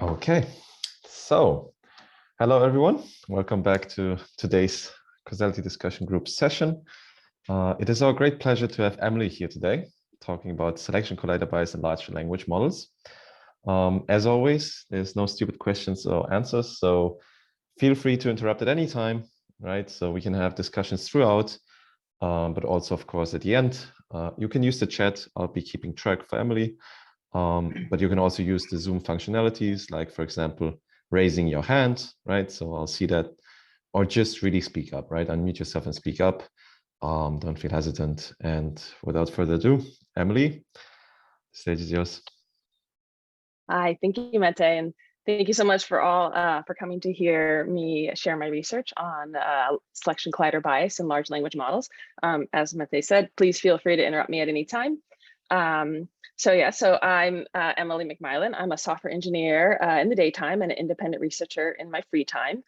Okay, so hello everyone. Welcome back to today's Causality discussion group session. It is our great pleasure to have Emily here today, talking about selection collider bias in large language models. As always, there's no stupid questions or answers, so feel free to interrupt at any time, right? So we can have discussions throughout, but also, of course, at the end. You can use the chat. I'll be keeping track for Emily. But you can also use the Zoom functionalities, like, for example, raising your hand, right? So I'll see that, or just really speak up, right? Unmute yourself and speak up. Don't feel hesitant. And without further ado, Emily, the stage is yours. Hi, thank you, Mete, and thank you so much for coming to hear me share my research on selection collider bias in large language models. As Mete said, please feel free to interrupt me at any time. So I'm Emily McMilin. I'm a software engineer in the daytime and an independent researcher in my free time.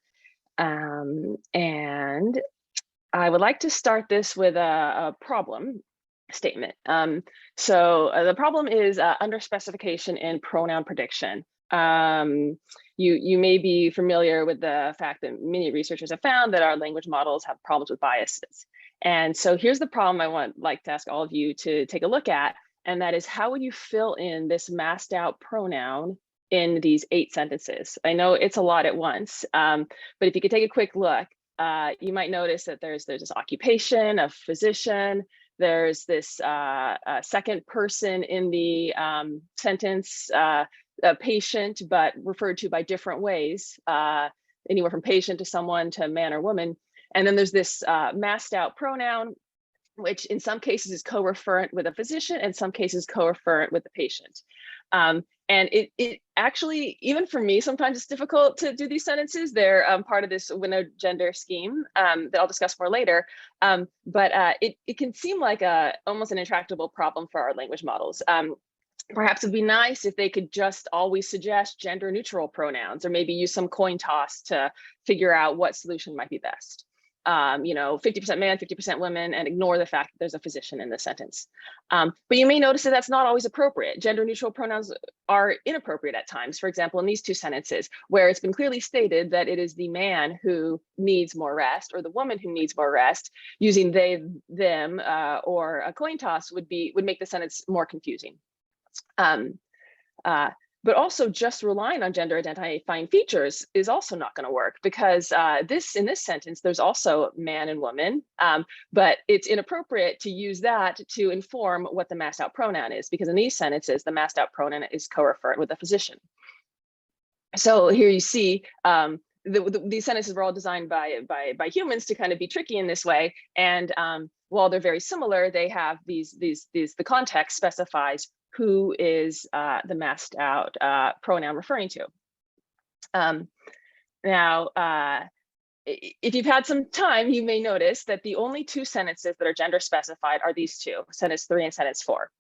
And I would like to start this with a problem statement. The problem is underspecification in pronoun prediction. You may be familiar with the fact that many researchers have found that our language models have problems with biases. And so here's the problem I like to ask all of you to take a look at, and that is, how would you fill in this masked out pronoun in these 8 sentences? I know it's a lot at once, but if you could take a quick look, you might notice that there's this occupation of physician. There's this second person in the sentence, a patient, but referred to by different ways, anywhere from patient to someone to man or woman. And then there's this masked out pronoun, which in some cases is co-referent with a physician, and in some cases co-referent with the patient. And it actually, even for me, sometimes it's difficult to do these sentences. They're part of this window gender scheme that I'll discuss more later. But it can seem like almost an intractable problem for our language models. Perhaps it'd be nice if they could just always suggest gender neutral pronouns, or maybe use some coin toss to figure out what solution might be best. 50% man, 50% women, and ignore the fact that there's a physician in the sentence. But you may notice that that's not always appropriate. Gender neutral pronouns are inappropriate at times. For example, in these 2 sentences, where it's been clearly stated that it is the man who needs more rest, or the woman who needs more rest, using they, them, or a coin toss would make the sentence more confusing. But also just relying on gender identifying features is also not going to work, because in this sentence, there's also man and woman, but it's inappropriate to use that to inform what the masked out pronoun is, because in these sentences, the masked out pronoun is co-referent with a physician. So here you see these sentences were all designed by humans to kind of be tricky in this way. And while they're very similar, they have the context specifies who is the masked out pronoun referring to. Now, if you've had some time, you may notice that the only 2 sentences that are gender specified are these 2, sentence 3 and sentence 4.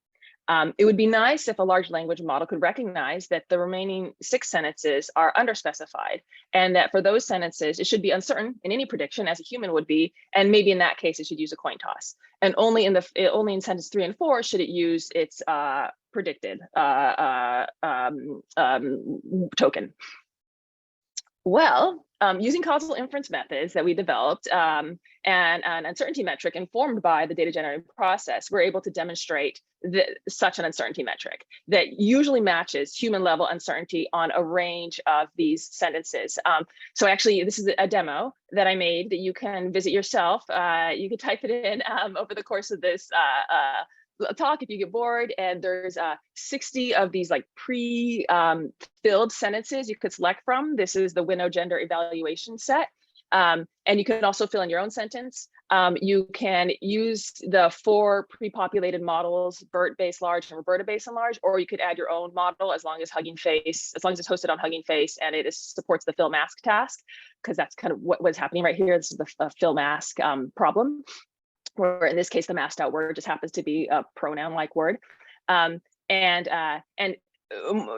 It would be nice if a large language model could recognize that the remaining 6 sentences are underspecified, and that for those sentences, it should be uncertain in any prediction, as a human would be, and maybe in that case, it should use a coin toss. And only in sentence 3 and 4 should it use its predicted token. Well, using causal inference methods that we developed and an uncertainty metric informed by the data generating process, we're able to demonstrate such an uncertainty metric that usually matches human level uncertainty on a range of these sentences. So actually, this is a demo that I made that you can visit yourself. You can type it in over the course of this talk if you get bored, and there's 60 of these like pre-filled sentences you could select from. This is the Winnow gender evaluation set, and you can also fill in your own sentence. You can use the 4 pre-populated models, BERT base large and Roberta base and large, or you could add your own model as long as it's hosted on Hugging Face and it supports the fill mask task, because that's kind of what's happening right here. This is the fill mask problem, where in this case, the masked out word just happens to be a pronoun-like word.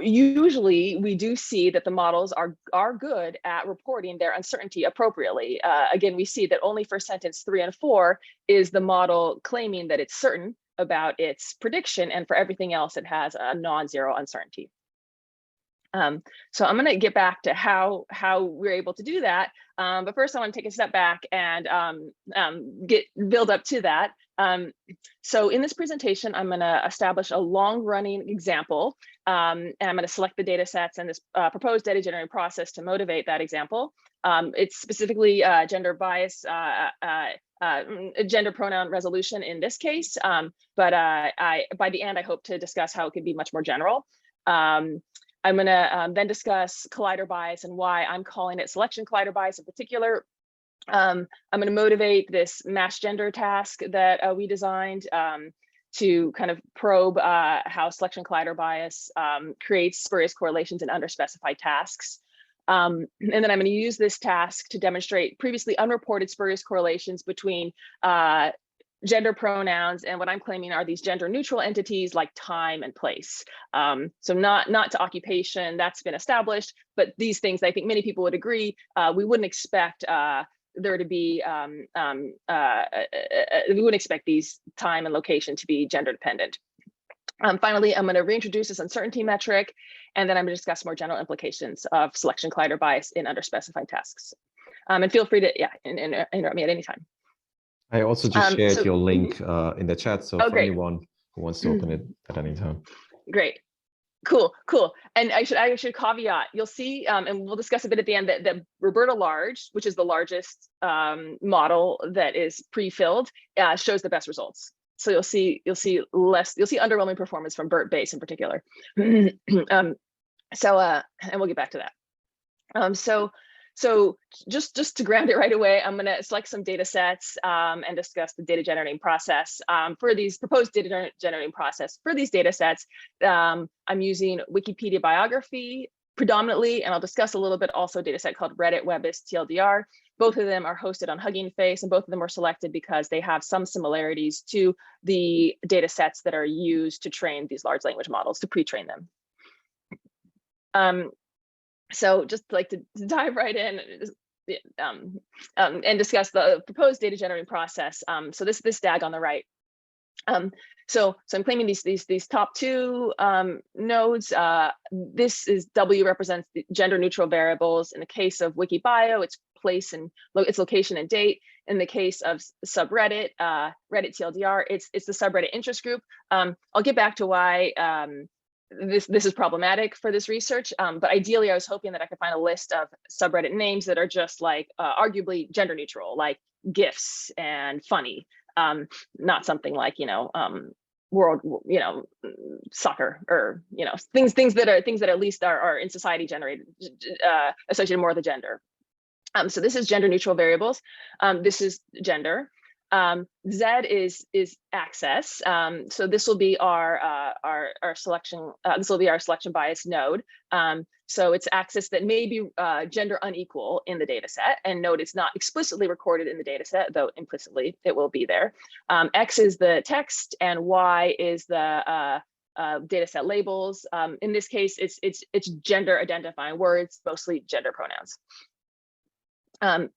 Usually we do see that the models are good at reporting their uncertainty appropriately. Again, we see that only for sentence 3 and 4 is the model claiming that it's certain about its prediction, and for everything else, it has a non-zero uncertainty. So I'm going to get back to how we're able to do that. But first, I want to take a step back and build up to that. So in this presentation, I'm going to establish a long-running example, and I'm going to select the data sets and this proposed data generating process to motivate that example. It's specifically gender bias, gender pronoun resolution in this case, but by the end, I hope to discuss how it could be much more general. I'm going to then discuss collider bias and why I'm calling it selection collider bias in particular. I'm going to motivate this match gender task that we designed to kind of probe how selection collider bias creates spurious correlations in underspecified tasks. And then I'm going to use this task to demonstrate previously unreported spurious correlations between gender pronouns and what I'm claiming are these gender neutral entities like time and place. So not to occupation, that's been established, but these things, I think many people would agree, we wouldn't expect there to be, we wouldn't expect these time and location to be gender dependent. Finally, I'm going to reintroduce this uncertainty metric, and then I'm going to discuss more general implications of selection collider bias in underspecified tasks. And feel free to interrupt me at any time. I also just shared your link in the chat, so for anyone who wants to open it at any time. Great, cool. And I should caveat. You'll see, and we'll discuss a bit at the end that Roberta Large, which is the largest model that is pre-filled, shows the best results. So you'll see underwhelming performance from BERT base in particular. And we'll get back to that. So just to ground it right away, I'm going to select some data sets and discuss the data generating process for these proposed data generating process. For these data sets, I'm using Wikipedia biography predominantly, and I'll discuss a little bit also a data set called Reddit Webis TLDR. Both of them are hosted on Hugging Face, and both of them were selected because they have some similarities to the data sets that are used to train these large language models, to pre-train them. So just like to dive right in and discuss the proposed data generating process. So this DAG on the right. So I'm claiming these top two nodes. This is W represents the gender neutral variables. In the case of WikiBio, it's place and its location and date. In the case of subreddit, Reddit TLDR, it's the subreddit interest group. I'll get back to why this is problematic for this research, but ideally I was hoping that I could find a list of subreddit names that are just like arguably gender neutral, like GIFs and funny, not something like world, soccer, or things that at least are in society generated, associated more with the gender. So this is gender neutral variables. This is gender. Z is access. So this will be our selection. This will be our selection bias node. So it's access that may be gender unequal in the data set, and note it's not explicitly recorded in the data set, though implicitly it will be there. X is the text, and Y is the data set labels. In this case, it's gender identifying words, mostly gender pronouns.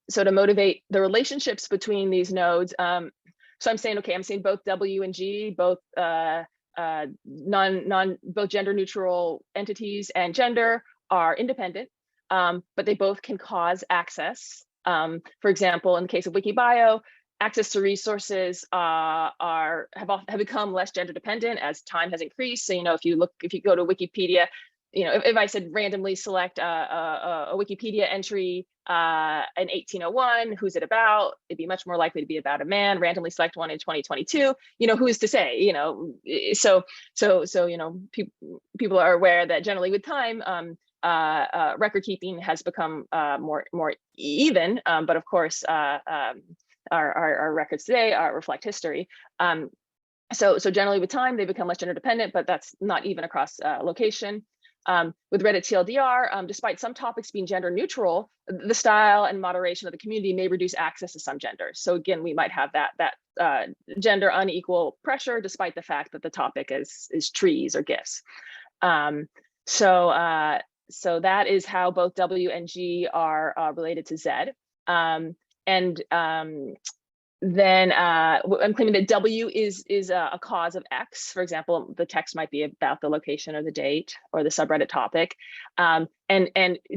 So to motivate the relationships between these nodes, so I'm saying, okay, I'm saying both W and G, both both gender neutral entities and gender are independent, but they both can cause access. For example, in the case of WikiBio, access to resources have become less gender dependent as time has increased. So if you go to Wikipedia, if I said randomly select a Wikipedia entry in 1801, who's it about? It'd be much more likely to be about a man. Randomly select one in 2022. Who's to say? So people are aware that generally with time, record keeping has become more even. But of course, our records today reflect history. So generally with time, they become less gender dependent, but that's not even across location. With Reddit TLDR, despite some topics being gender neutral, the style and moderation of the community may reduce access to some genders. So again, we might have that gender unequal pressure, despite the fact that the topic is trees or GIFs. So that is how both W and G are related to Z. then I'm claiming that W is a cause of X. For example, the text might be about the location or the date or the subreddit topic. And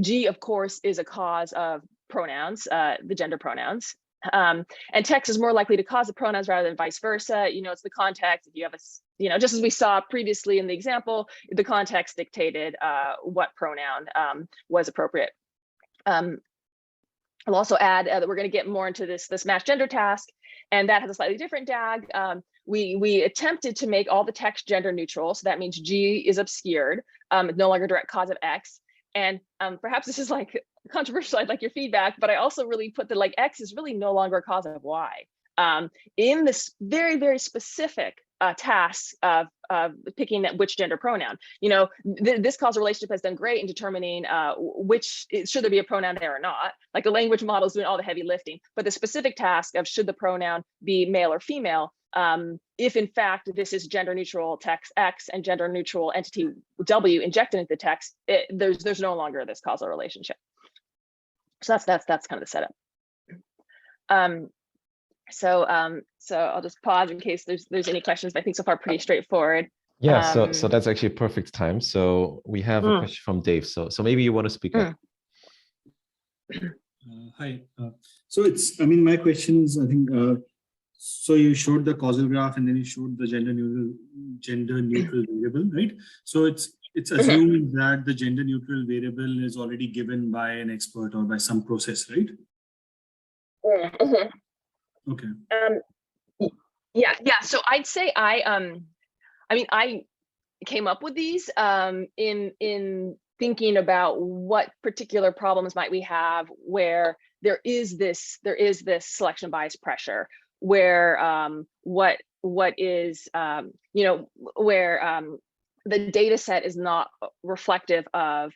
G, of course, is a cause of pronouns, the gender pronouns. And text is more likely to cause the pronouns rather than vice versa. It's the context. If you have just as we saw previously in the example, the context dictated what pronoun was appropriate. I'll also add that we're going to get more into this match gender task, and that has a slightly different DAG. We attempted to make all the text gender neutral, so that means G is obscured, no longer direct cause of X. And perhaps this is like controversial, I'd like your feedback, but I also really put that like X is really no longer a cause of Y. In this very, very specific task of picking which gender pronoun, this causal relationship has done great in determining should there be a pronoun there or not. Like the language model is doing all the heavy lifting, but the specific task of should the pronoun be male or female, if in fact this is gender neutral text X and gender neutral entity W injected into the text, there's no longer this causal relationship. So that's kind of the setup. So I'll just pause in case there's any questions, but I think so far pretty straightforward. Yeah, so that's actually a perfect time. So we have a question from Dave. So maybe you want to speak up. Hi. So my question is, I think, so you showed the causal graph and then you showed the gender neutral variable, right? So it's assumed that the gender neutral variable is already given by an expert or by some process, right? Okay. Yeah. So I'd say I came up with these in thinking about what particular problems might we have where there is this selection bias pressure, where what is where the data set is not reflective of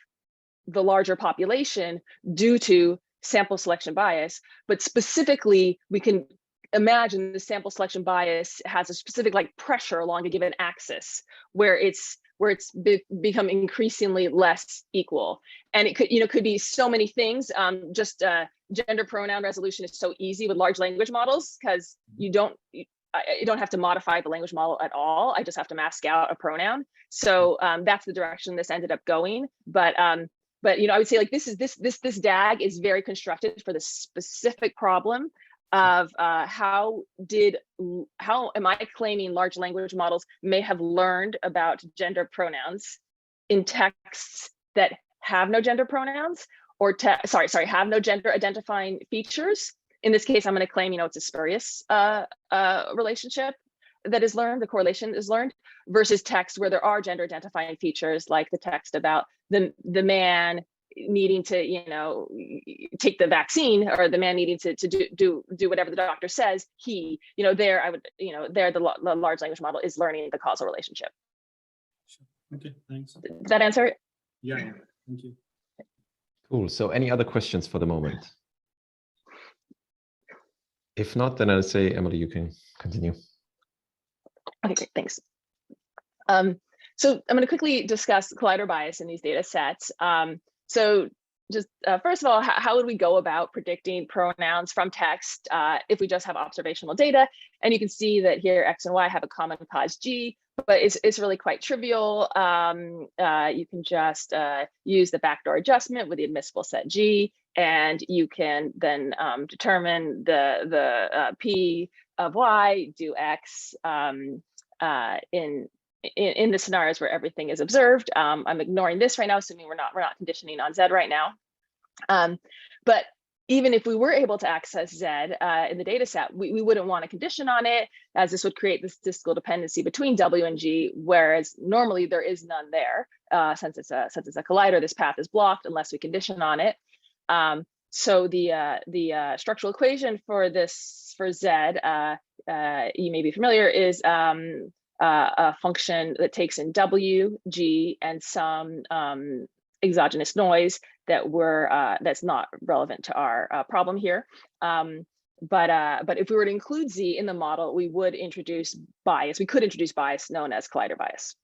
the larger population due to sample selection bias, but specifically we can imagine the sample selection bias has a specific pressure along a given axis where it's become increasingly less equal. And it could be so many things. Gender pronoun resolution is so easy with large language models because you don't have to modify the language model at all. I just have to mask out a pronoun. So that's the direction this ended up going. But I would say this DAG is very constructed for the specific problem of how am I claiming large language models may have learned about gender pronouns in texts that have no gender pronouns or have no gender identifying features. In this case, I'm going to claim it's a spurious relationship that is learned, the correlation is learned, versus text where there are gender identifying features like the text about the man needing to take the vaccine, or the man needing to do whatever the doctor says. There the large language model is learning the causal relationship. Sure. Okay, thanks. Does that answer it? Yeah, thank you. Cool. So any other questions for the moment? If not, then I'll say, Emily, you can continue. Okay, great, thanks. So I'm going to quickly discuss collider bias in these data sets. So just first of all, how would we go about predicting pronouns from text if we just have observational data? And you can see that here X and Y have a common cause G, but it's really quite trivial. You can just use the backdoor adjustment with the admissible set G, and you can then determine the P of Y, do X in the scenarios where everything is observed. I'm ignoring this right now, assuming we're not conditioning on Z right now. But even if we were able to access Z in the data set, we wouldn't want to condition on it, as this would create this statistical dependency between W and G, whereas normally there is none there. Since it's a collider, this path is blocked unless we condition on it. So the structural equation for Z, you may be familiar, is a function that takes in W, G, and some exogenous noise that's not relevant to our problem here. But if we were to include Z in the model, we would introduce bias. We could introduce bias known as collider bias.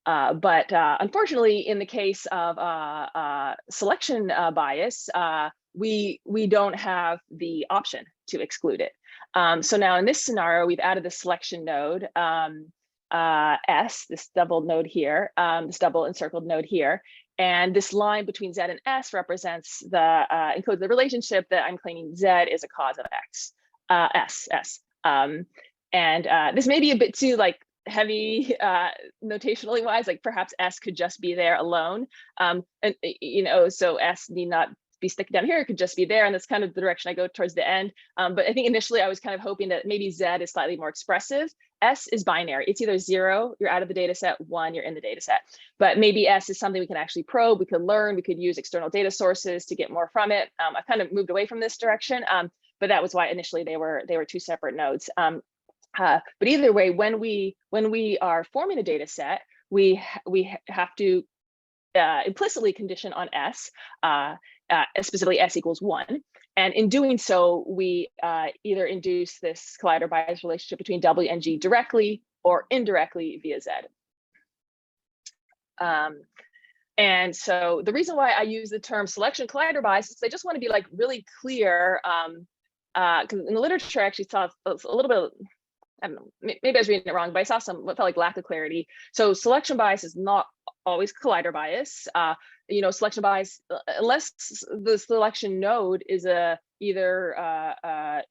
But unfortunately, in the case of selection bias, we don't have the option to exclude it. So now in this scenario, we've added the selection node, S, this double node here, this double encircled node here. And this line between Z and S represents the, encodes the relationship that I'm claiming Z is a cause of X, S. And this may be a bit too like heavy notationally wise, like perhaps S could just be there alone. And you know, so S need not be sticking down here, it could just be there. And that's kind of the direction I go towards the end. But I think initially I was kind of hoping that maybe Z is slightly more expressive. S is binary. It's either 0, you're out of the data set, 1, you're in the data set. But maybe S is something we can actually probe, we could learn, we could use external data sources to get more from it. I've kind of moved away from this direction, but that was why initially they were 2 separate nodes. But either way, when we are forming a data set, we have to implicitly condition on S, specifically S equals 1. And in doing so, we either induce this collider bias relationship between W and G directly or indirectly via Z. And so the reason why I use the term selection collider bias is I just want to be like really clear, because in the literature I actually saw a little bit, I don't know, maybe I was reading it wrong, but I saw what felt like lack of clarity. So selection bias is not always collider bias. You know, selection bias, unless the selection node is either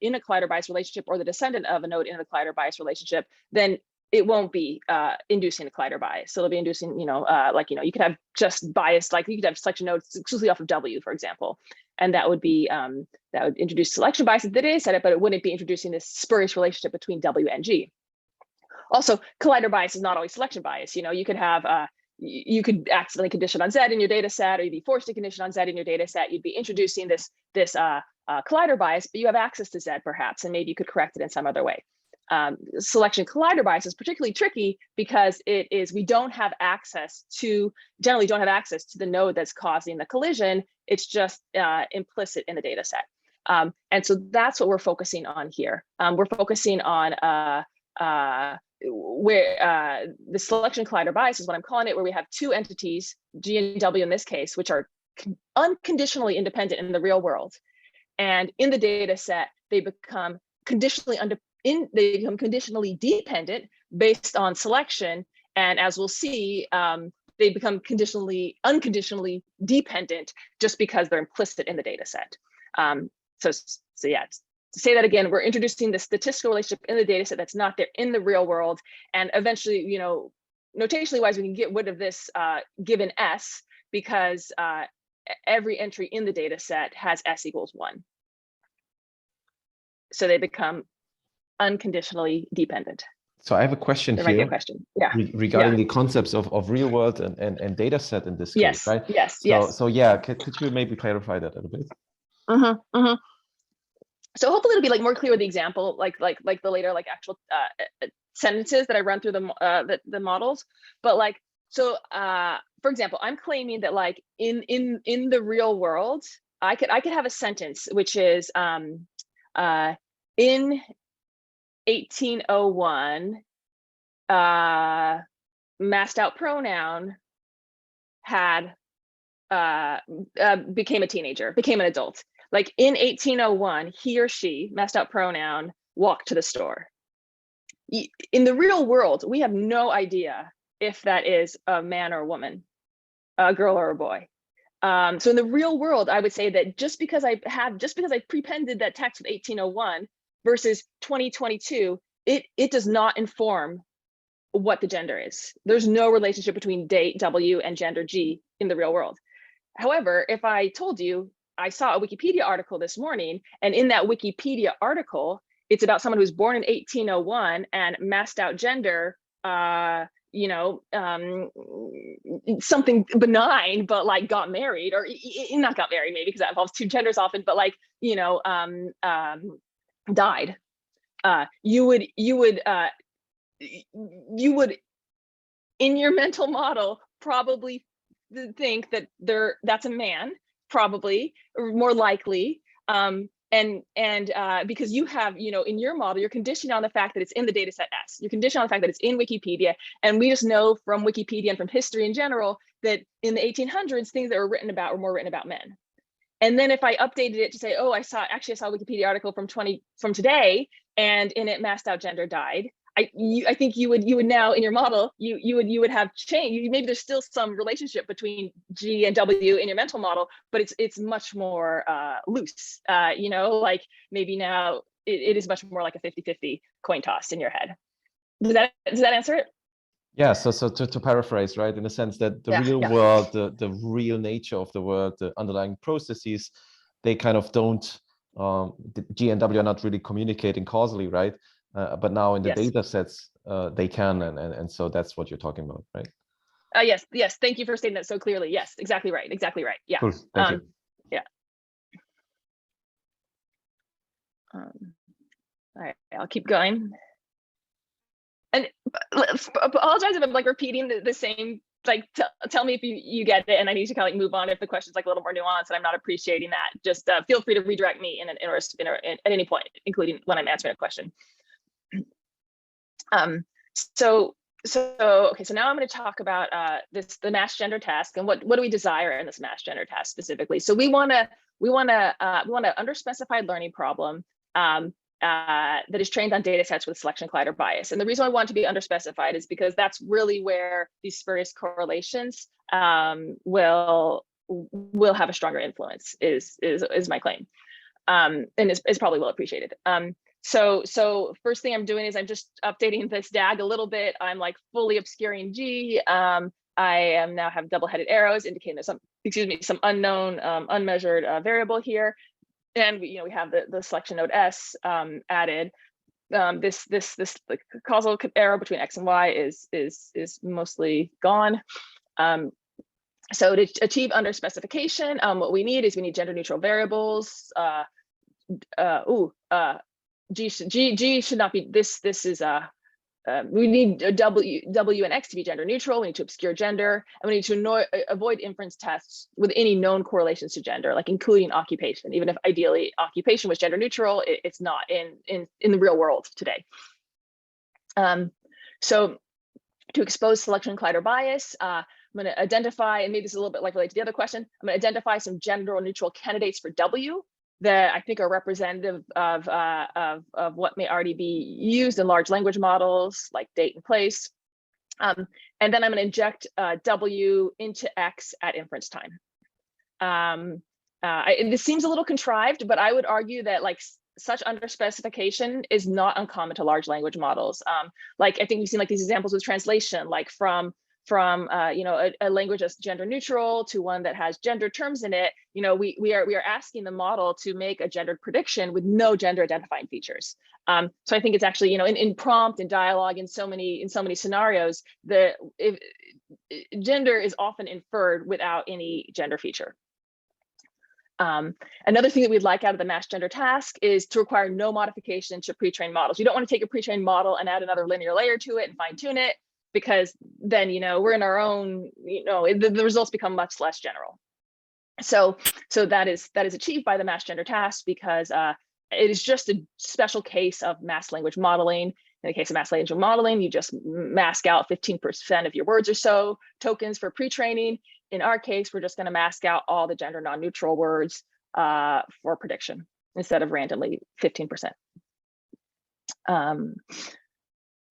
in a collider bias relationship or the descendant of a node in a collider bias relationship, then it won't be inducing a collider bias. So it'll be inducing, you know, like, you know, you could have just bias, like you could have selection nodes exclusively off of W, for example. And that would be, that would introduce selection bias into the data set, but it wouldn't be introducing this spurious relationship between W and G. Also, collider bias is not always selection bias. You know, you could have, you could accidentally condition on Z in your data set, or you'd be forced to condition on Z in your data set. You'd be introducing this collider bias, but you have access to Z perhaps, and maybe you could correct it in some other way. Selection collider bias is particularly tricky because we don't have access to, generally don't have access to the node that's causing the collision. It's just implicit in the data set. And so that's what we're focusing on here. We're focusing on where the selection collider bias is what I'm calling it, where we have 2 entities, G and W in this case, which are unconditionally independent in the real world. And in the data set, they become conditionally dependent based on selection. And as we'll see, they become unconditionally dependent just because they're implicit in the data set. So yeah, to say that again, we're introducing the statistical relationship in the data set that's not there in the real world. And eventually, you know, notationally wise, we can get rid of this given S because every entry in the data set has S equals 1. So they become unconditionally dependent. So I have a question there here. Might be a question. Yeah. Regarding the concepts of real world and data set in this case, right? Yes. So yeah, could you maybe clarify that a little bit? So hopefully it'll be like more clear with the example, like the later like actual sentences that I run through the models. But like, so for example, I'm claiming that like in the real world, I could have a sentence which is in 1801, masked out pronoun had became a teenager, became an adult. Like in 1801, he or she, masked out pronoun, walked to the store. In the real world, we have no idea if that is a man or a woman, a girl or a boy. So in the real world, I would say that just because I prepended that text with 1801 versus 2022, it does not inform what the gender is. There's no relationship between date W and gender G in the real world. However, if I told you I saw a Wikipedia article this morning, and in that Wikipedia article, it's about someone who was born in 1801 and masked out gender, you know, something benign, but like got married, or not got married maybe because that involves 2 genders often, but like, you know, died. You would in your mental model probably think that that's a man, probably, or more likely, and because you have, you know, in your model, you're conditioned on the fact that it's in the data set S. You're conditioned on the fact that it's in Wikipedia, and we just know from Wikipedia and from history in general that in the 1800s, things that were written about were more written about men. And then if I updated it to say, oh, I saw a Wikipedia article from today, and in it masked out gender died, I think you would now in your model you would have change. Maybe there's still some relationship between G and W in your mental model, but it's much more loose. Like maybe now it is much more like a 50-50 coin toss in your head. Does that answer it? Yeah, so to paraphrase, right, in the sense that the real world, the real nature of the world, the underlying processes, they kind of don't, the G and W are not really communicating causally, right? But now in the data sets, they can, and so that's what you're talking about, right? Yes. Thank you for stating that so clearly. Yes, exactly right. Yeah. Cool. Thank you. Yeah. All right, I'll keep going. And apologize if I'm like repeating the same, like tell me if you get it, and I need to kind of like move on if the question's like a little more nuanced and I'm not appreciating that. Just feel free to redirect me at any point, including when I'm answering a question. So now I'm going to talk about the mass gender task and what do we desire in this mass gender task specifically. So we want a underspecified learning problem that is trained on data sets with selection collider bias. And the reason I want to be underspecified is because that's really where these spurious correlations will have a stronger influence, is my claim, and is probably well appreciated. So first thing I'm doing is I'm just updating this DAG a little bit. I'm like fully obscuring G. I am now have double-headed arrows indicating there's some unknown unmeasured variable here. And we have the selection node S added. This like, causal arrow between X and Y is mostly gone. So to achieve underspecification, what we need gender neutral variables. G should not be this. This is we need W and X to be gender neutral. We need to obscure gender, and we need to avoid inference tests with any known correlations to gender, like including occupation. Even if ideally occupation was gender neutral, it's not in the real world today. So to expose selection collider bias, I'm going to identify, and maybe this is a little bit like related to the other question, I'm going to identify some gender neutral candidates for W that I think are representative of what may already be used in large language models like date and place. And then I'm going to inject W into X at inference time. This seems a little contrived, but I would argue that like such underspecification is not uncommon to large language models. Like I think we've seen like these examples with translation, like from a language that's gender neutral to one that has gender terms in it. We are asking the model to make a gendered prediction with no gender identifying features. So I think it's actually in prompt and dialogue in so many scenarios, gender is often inferred without any gender feature. Another thing that we'd like out of the mass gender task is to require no modification to pre-trained models. You don't want to take a pre-trained model and add another linear layer to it and fine tune it, because then we're in our own, the results become much less general. So that is achieved by the mass gender task because it is just a special case of mass language modeling. In the case of mass language modeling, you just mask out 15% of your words or so tokens for pre-training. In our case, we're just going to mask out all the gender non-neutral words for prediction instead of randomly 15%.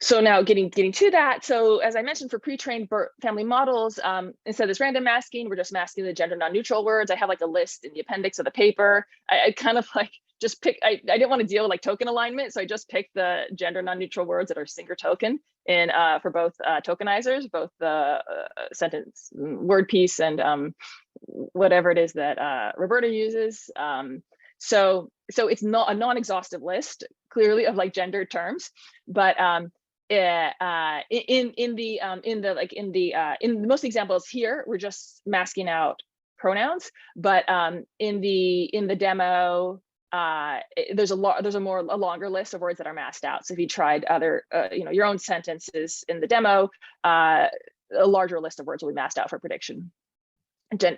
So now getting to that. So as I mentioned, for pre-trained family models, instead of this random masking, we're just masking the gender non-neutral words. I have like a list in the appendix of the paper. I kind of like just pick, I didn't want to deal with like token alignment. So I just picked the gender non-neutral words that are single token in for both tokenizers, both the sentence word piece and whatever it is that Roberta uses. So it's not a non-exhaustive list, clearly, of like gender terms, but in most examples here, we're just masking out pronouns, but in the demo, there's a longer list of words that are masked out. So if you tried other your own sentences in the demo, a larger list of words will be masked out for prediction.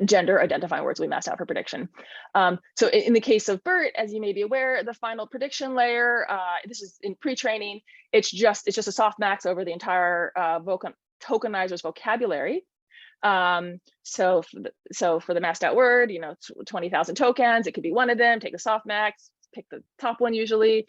Gender identifying words will be masked out for prediction. So in the case of BERT, as you may be aware, the final prediction layer, this is in pre-training, it's just a softmax over the entire tokenizer's vocabulary. So for the masked out word, 20,000 tokens, it could be one of them. Take the softmax, pick the top one usually,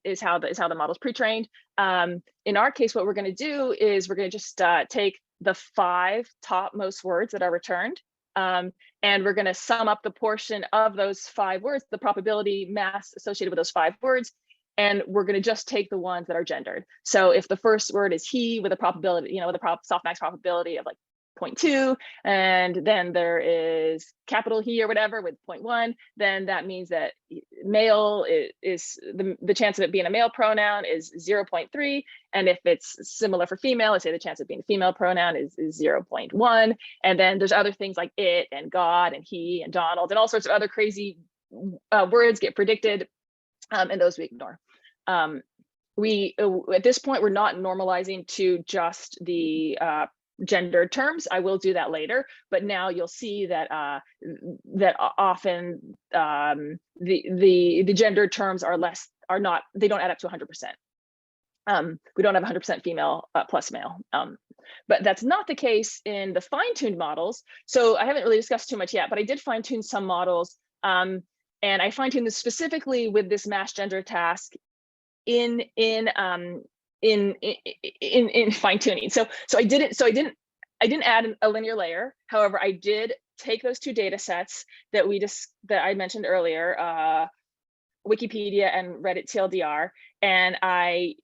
is how the model's pre-trained. In our case, what we're going to do is we're going to just take the 5 topmost words that are returned, and we're going to sum up the portion of those 5 words, the probability mass associated with those 5 words, and we're going to just take the ones that are gendered. So if the first word is he with a probability, with a softmax probability of like 0.2, and then there is capital he or whatever with 0.1, then that means that male is the chance of it being a male pronoun is 0.3, and if it's similar for female, let's say the chance of being a female pronoun is 0.1, and then there's other things like it and God and he and Donald and all sorts of other crazy words get predicted, and those we ignore. At this point, we're not normalizing to just the gendered terms. I will do that later, but now you'll see that that often the gendered terms they don't add up to 100%. We don't have 100% female plus male, but that's not the case in the fine-tuned models. So I haven't really discussed too much yet, but I did fine-tune some models, and I fine-tuned this specifically with this mass gender task in fine-tuning. So I didn't add a linear layer. However, I did take those 2 data sets that I mentioned earlier, Wikipedia and Reddit TLDR, and I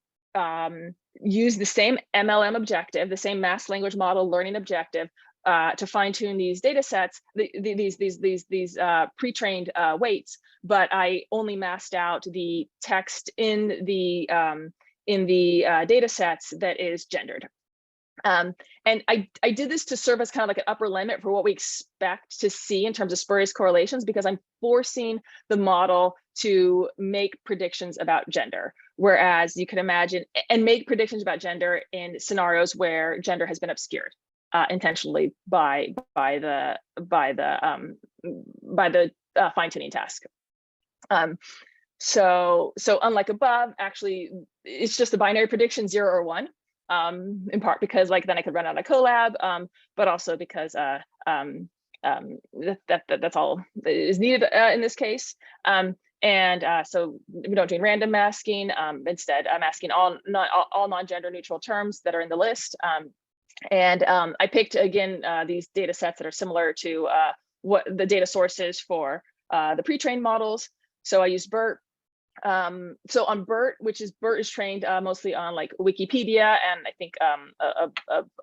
used the same MLM objective, the same mass language model learning objective, to fine-tune these data sets, these pre-trained weights, but I only masked out the text in the data sets that is gendered. And I did this to serve as kind of like an upper limit for what we expect to see in terms of spurious correlations, because I'm forcing the model to make predictions about gender, whereas you can imagine and make predictions about gender in scenarios where gender has been obscured intentionally by the fine-tuning task. So unlike above, actually, it's just a binary prediction, 0 or 1, in part because then I could run out of collab, but also because that's all that is needed in this case. So we don't do random masking. Instead, I'm masking all non-gender neutral terms that are in the list. I picked, again, these data sets that are similar to what the data sources for the pre-trained models. So I used BERT. So on BERT, BERT is trained mostly on like Wikipedia and I think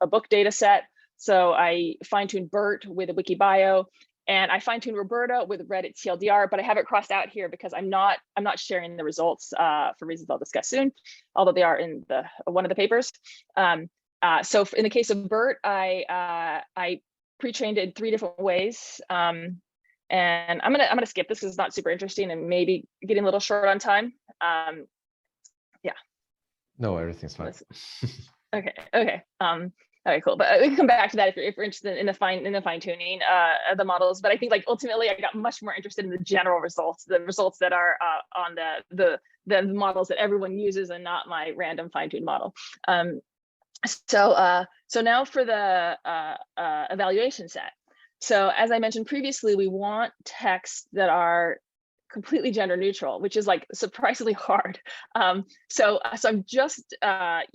a book data set. So I fine-tuned BERT with a Wikibio, and I fine-tuned Roberta with Reddit TLDR, but I have it crossed out here because I'm not sharing the results for reasons I'll discuss soon, although they are in one of the papers. So in the case of BERT, I pre-trained it in 3 different ways. And I'm gonna skip this because it's not super interesting and maybe getting a little short on time. Yeah. No, everything's fine. Okay. All right, cool. But we can come back to that if you're interested in the fine tuning of the models. But I think ultimately I got much more interested in the general results, the results that are on the models that everyone uses and not my random fine tuned model. So now for the evaluation set. So as I mentioned previously, we want texts that are completely gender neutral, which is surprisingly hard. So I'm just tried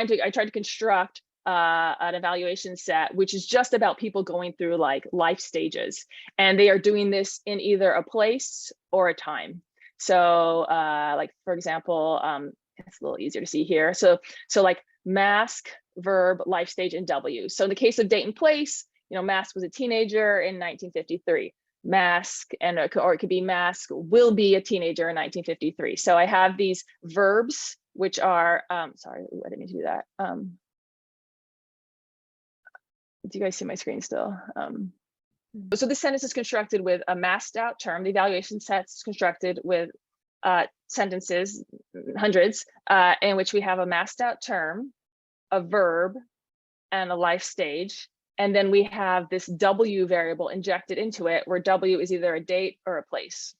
to construct an evaluation set, which is just about people going through life stages, and they are doing this in either a place or a time. So for example, it's a little easier to see here. So mask, verb, life stage, and W. So in the case of date and place, Mask was a teenager in 1953. Mask, or it could be Mask will be a teenager in 1953. So I have these verbs, which are, sorry, I didn't mean to do that. Do you guys see my screen still? So this sentence is constructed with a masked out term. The evaluation set's constructed with sentences, hundreds, in which we have a masked out term, a verb, and a life stage. And then we have this W variable injected into it, where W is either a date or a place.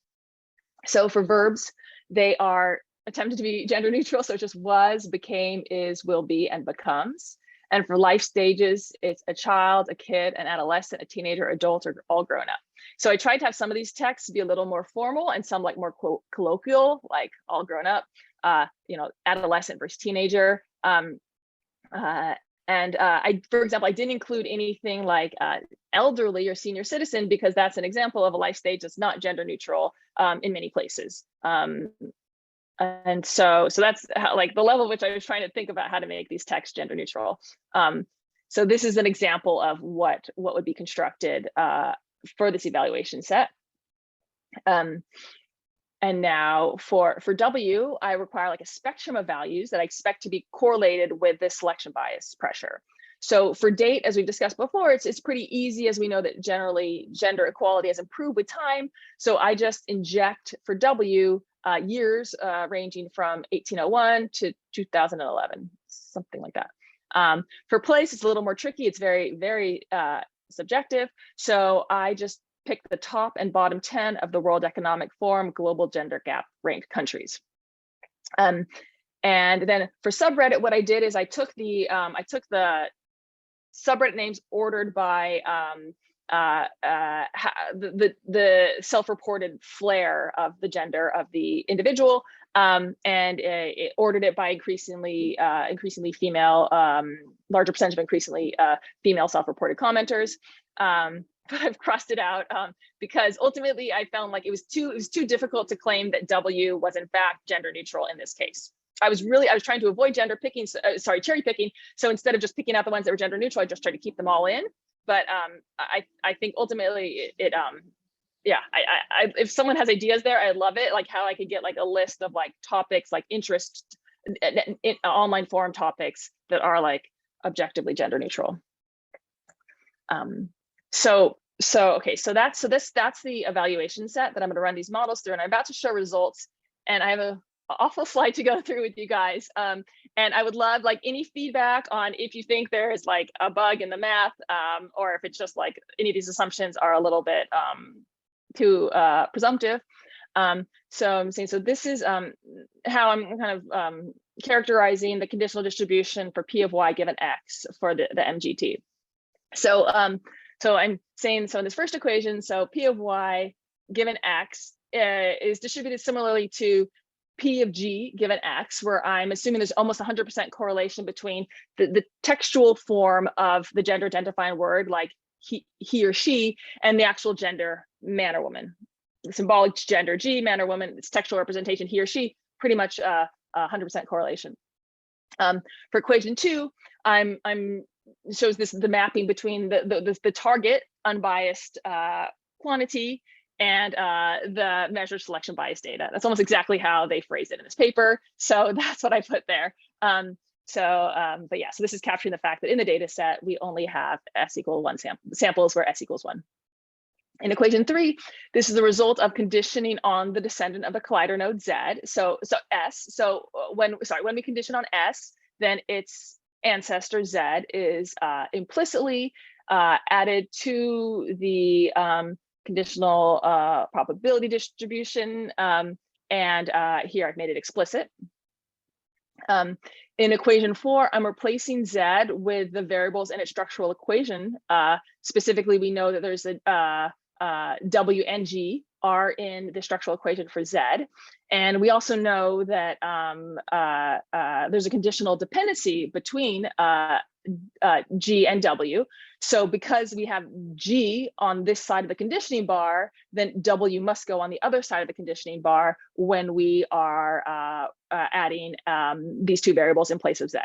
So for verbs, they are attempted to be gender neutral. So it's just was, became, is, will be, and becomes. And for life stages, it's a child, a kid, an adolescent, a teenager, adult, or all grown up. So I tried to have some of these texts be a little more formal and some like more colloquial, like all grown up, adolescent versus teenager. For example, I didn't include anything like elderly or senior citizen, because that's an example of a life stage that's not gender neutral in many places. And so that's how, like, the level at which I was trying to think about how to make these texts gender neutral. So this is an example of what would be constructed for this evaluation set. And now for W, I require like a spectrum of values that I expect to be correlated with this selection bias pressure. So for date, as we've discussed before, it's pretty easy, as we know that generally gender equality has improved with time. So I just inject for W years ranging from 1801 to 2011, something like that. For place, it's a little more tricky. It's very, very subjective. So I just pick the top and bottom 10 of the World Economic Forum Global Gender Gap ranked countries. And then for subreddit, what I did is I took the subreddit names ordered by the self-reported flare of the gender of the individual, and it ordered it by increasingly female, larger percentage of increasingly female self-reported commenters. But I've crossed it out because ultimately I found like it was too difficult to claim that W was in fact gender neutral in this case. I was trying to avoid cherry picking. So instead of just picking out the ones that were gender neutral, I just tried to keep them all in. But I think ultimately if someone has ideas there, I love it. Like how I could get like a list of like topics, like interest in online forum topics that are like objectively gender neutral. So that's the evaluation set that I'm going to run these models through, and I'm about to show results, and I have an awful slide to go through with you guys. And I would love like any feedback on if you think there is like a bug in the math, or if it's just like any of these assumptions are a little bit too presumptive. So I'm saying, so this is how I'm kind of characterizing the conditional distribution for P of Y given X for the MGT. So I'm saying, so in this first equation, so P of Y given X is distributed similarly to P of G given X, where I'm assuming there's almost 100% correlation between the textual form of the gender identifying word, like he or she, and the actual gender, man or woman. The symbolic gender G, man or woman, its textual representation, he or she, pretty much 100% correlation. For equation 2, I'm shows this the mapping between the target unbiased quantity and the measured selection bias data. That's almost exactly how they phrase it in this paper. So that's what I put there. But yeah, so this is capturing the fact that in the data set, we only have S equal 1 samples where S equals 1. In equation 3, this is the result of conditioning on the descendant of the collider node Z. So S. So when we condition on S, then its ancestor Z is implicitly added to the conditional probability distribution, and here I've made it explicit. In equation 4, I'm replacing Z with the variables in its structural equation. Specifically, we know that there's a W and G are in the structural equation for Z. And we also know that there's a conditional dependency between G and W. So because we have G on this side of the conditioning bar, then W must go on the other side of the conditioning bar when we are adding these two variables in place of Z.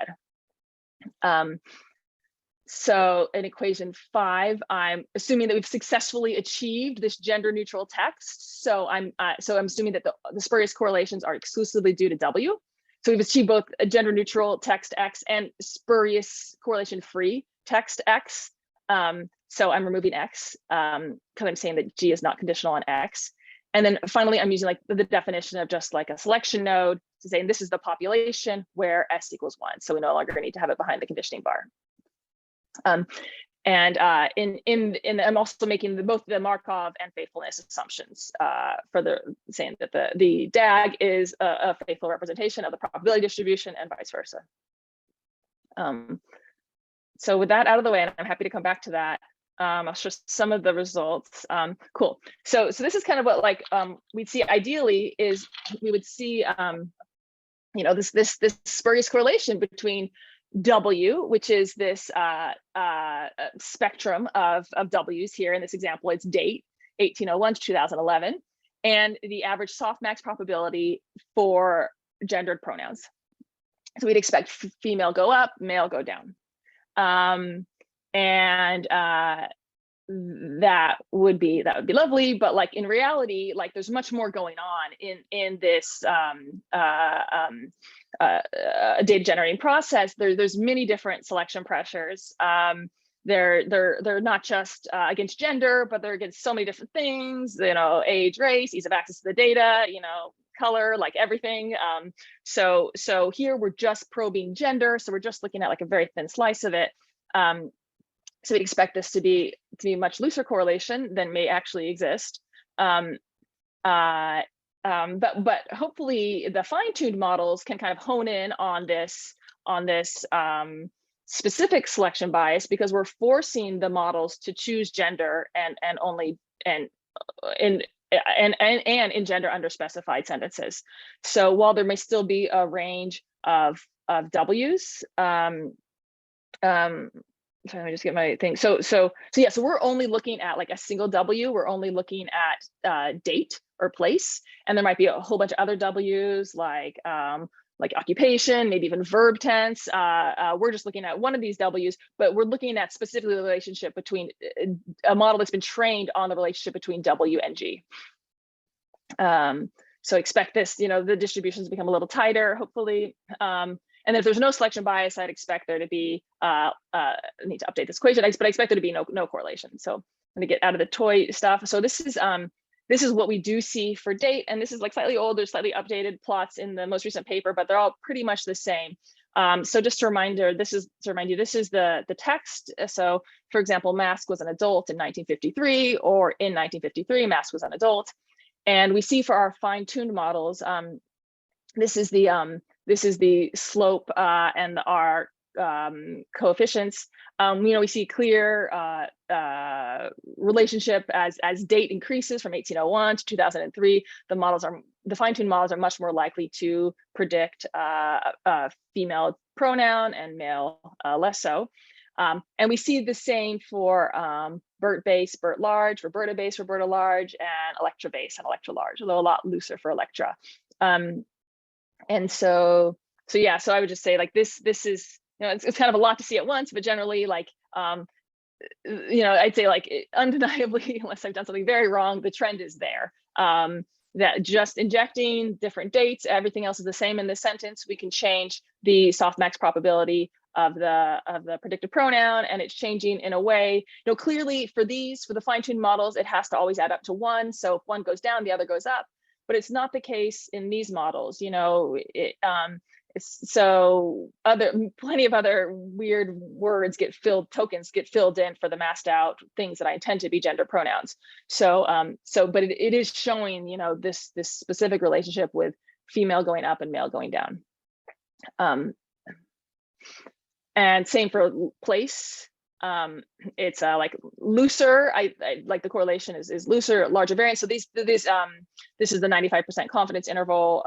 So in equation 5, I'm assuming that we've successfully achieved this gender neutral text. So I'm assuming that the spurious correlations are exclusively due to W. So we've achieved both a gender neutral text X and spurious correlation free text X. So I'm removing X because I'm saying that G is not conditional on X. And then finally, I'm using like the definition of just like a selection node to say this is the population where S equals 1. So we no longer need to have it behind the conditioning bar. I'm also making both the Markov and faithfulness assumptions for saying that the DAG is a faithful representation of the probability distribution and vice versa. so with that out of the way, and I'm happy to come back to that, I'll show some of the results. Cool. So this is kind of what like we'd see ideally is we would see this spurious correlation between W, which is this spectrum of W's here. In this example, it's date 1801 to 2011, and the average softmax probability for gendered pronouns. So we'd expect female go up, male go down. That would be lovely, but like in reality, like there's much more going on in this data generating process. There's many different selection pressures. They're not just against gender, but they're against so many different things, age, race, ease of access to the data, color, like everything. So here we're just probing gender. So we're just looking at like a very thin slice of it. So we'd expect this to be much looser correlation than may actually exist. But hopefully the fine-tuned models can kind of hone in on this specific selection bias, because we're forcing the models to choose gender and in gender underspecified sentences. So while there may still be a range of W's, so let me just get my thing. So yeah, so we're only looking at like a single W. We're only looking at date or place, and there might be a whole bunch of other W's like occupation, maybe even verb tense. We're just looking at one of these W's, but we're looking at specifically the relationship between a model that's been trained on the relationship between W and G. So expect this, the distributions become a little tighter, hopefully. And if there's no selection bias, I'd expect there to be, I need to update this equation, but I expect there to be no correlation. So I'm gonna get out of the toy stuff. So this is what we do see for date. And this is like slightly older, slightly updated plots in the most recent paper, but they're all pretty much the same. So just a reminder, this is the text. So for example, Mask was an adult in 1953, or in 1953, Mask was an adult. And we see for our fine-tuned models, this is the slope and our coefficients. We see clear relationship as date increases from 1801 to 2003. The fine-tuned models are much more likely to predict female pronoun and male less so. And we see the same for BERT base, BERT large, Roberta base, Roberta large, and Electra base and Electra large, although a lot looser for Electra. And so yeah, so I would just say like this is, it's kind of a lot to see at once, but generally like, I'd say like undeniably, unless I've done something very wrong, the trend is there. That just injecting different dates, everything else is the same in this sentence. We can change the softmax probability of the predictive pronoun, and it's changing in a way, clearly for the fine-tuned models, it has to always add up to 1. So if one goes down, the other goes up. But it's not the case in these models. So plenty of other weird words tokens get filled in for the masked out things that I intend to be gender pronouns. But it is showing, this specific relationship with female going up and male going down. And same for place. It's like looser. I like the correlation is looser, larger variance. So this is the 95% confidence interval.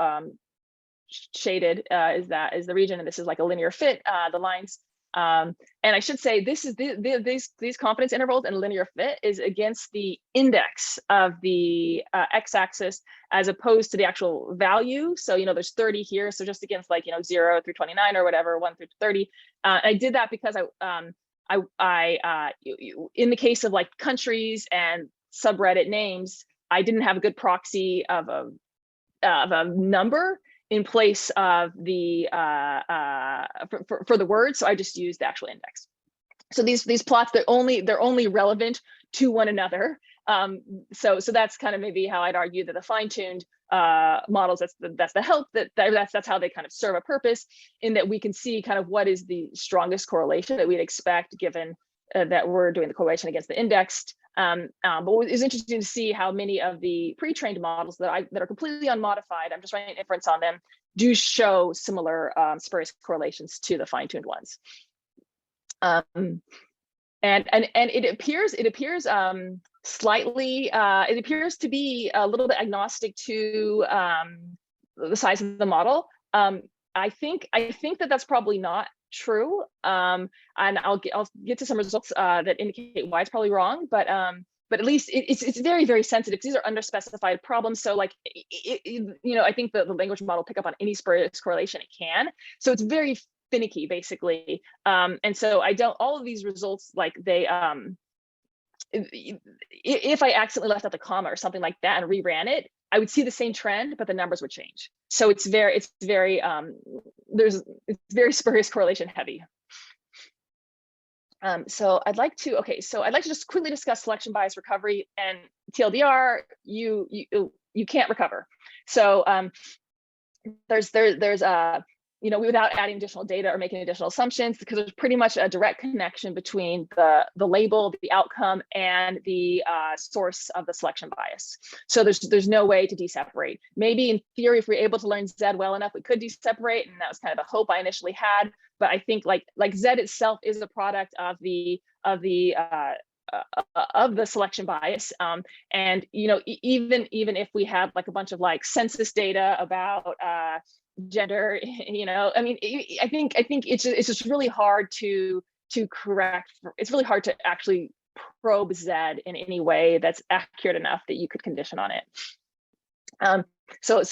Shaded is the region, and this is like a linear fit, the lines. And I should say these confidence intervals and linear fit is against the index of the x-axis as opposed to the actual value. So there's 30 here, so just against like 0 through 29 or whatever, 1 through 30. I did that because I in the case of like countries and subreddit names, I didn't have a good proxy of a number in place of the for the word, so I just used the actual index. So these plots, they're only relevant to one another. So that's kind of maybe how I'd argue that the fine-tuned models, that's the help, that's how they kind of serve a purpose, in that we can see kind of what is the strongest correlation that we'd expect given that we're doing the correlation against the indexed. But it's interesting to see how many of the pre-trained models that are completely unmodified, I'm just running inference on them, do show similar spurious correlations to the fine-tuned ones. And it appears slightly, it appears to be a little bit agnostic to the size of the model. I think that that's probably not true. And I'll get to some results that indicate why it's probably wrong, but at least it's very, very sensitive. These are underspecified problems. So like, I think the language model pick up on any spurious correlation it can. So it's very finicky, basically. And so all of these results, like they, if I accidentally left out the comma or something like that and reran it, I would see the same trend, but the numbers would change. So it's very spurious correlation heavy. So I'd like to just quickly discuss selection bias recovery, and TLDR, you can't recover. So there's without adding additional data or making additional assumptions, because there's pretty much a direct connection between the label, the outcome, and the source of the selection bias. So there's no way to deseparate. Maybe in theory, if we're able to learn Z well enough, we could deseparate, and that was kind of a hope I initially had. But I think like Z itself is a product of the selection bias, and even if we have like a bunch of like census data about gender, I mean, I think it's just really hard to correct. It's really hard to actually probe Z in any way that's accurate enough that you could condition on it. So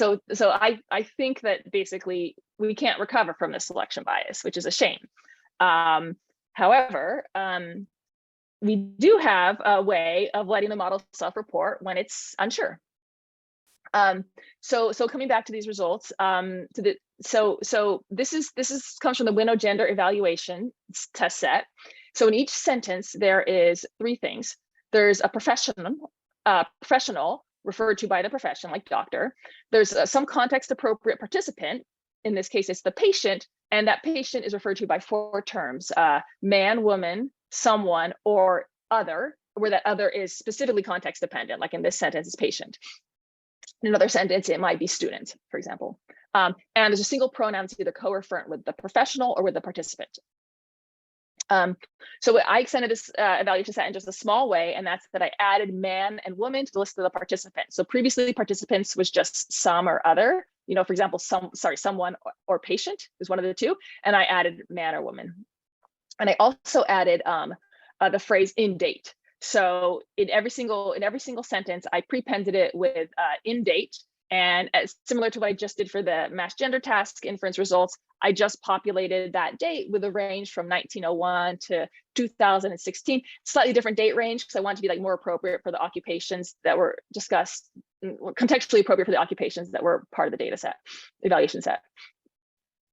I think that basically we can't recover from this selection bias, which is a shame. However, we do have a way of letting the model self-report when it's unsure. So coming back to these results, this comes from the Winnow gender evaluation test set. So in each sentence, there is three things. There's a professional referred to by the profession, like doctor. There's some context appropriate participant. In this case, it's the patient, and that patient is referred to by four terms: man, woman, someone, or other, where that other is specifically context dependent. Like in this sentence, it's patient. In another sentence, it might be student, for example. And there's a single pronoun that's either co-referent with the professional or with the participant. So I extended this evaluation set in just a small way, and that's that I added man and woman to the list of the participants. So previously, participants was just some or other. For example, someone or patient is one of the two, and I added man or woman. And I also added the phrase in date. So in every single sentence, I prepended it with in date. And similar to what I just did for the mass gender task inference results, I just populated that date with a range from 1901 to 2016, slightly different date range, because I want to be like more appropriate for the occupations that were discussed, contextually appropriate for the occupations that were part of the data set, evaluation set.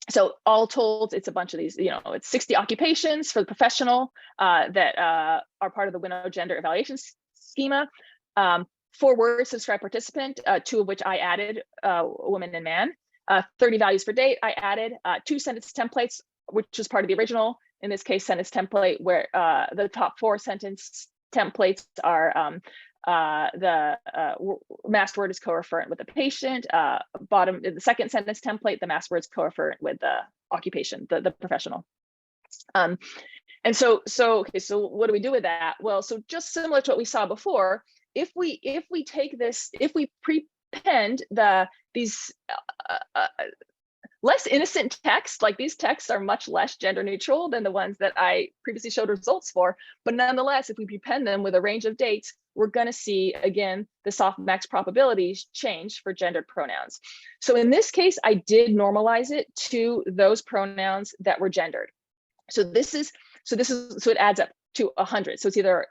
So all told, it's a bunch of these, it's 60 occupations for the professional that are part of the Winnow gender evaluation schema. 4 words to describe participant, 2 of which I added, woman and man. 30 values for date, I added 2 sentence templates, which is part of the original, in this case, sentence template, where the top 4 sentence templates are the masked word is co-referent with the patient. Bottom, the second sentence template, the masked word is co-referent with the occupation, the professional. And so what do we do with that? Well, so just similar to what we saw before, if we take this, if we prepend these less innocent texts, like these texts are much less gender neutral than the ones that I previously showed results for, but nonetheless, if we prepend them with a range of dates, we're going to see, again, the softmax probabilities change for gendered pronouns. So in this case, I did normalize it to those pronouns that were gendered. So it adds up to 100. So it's either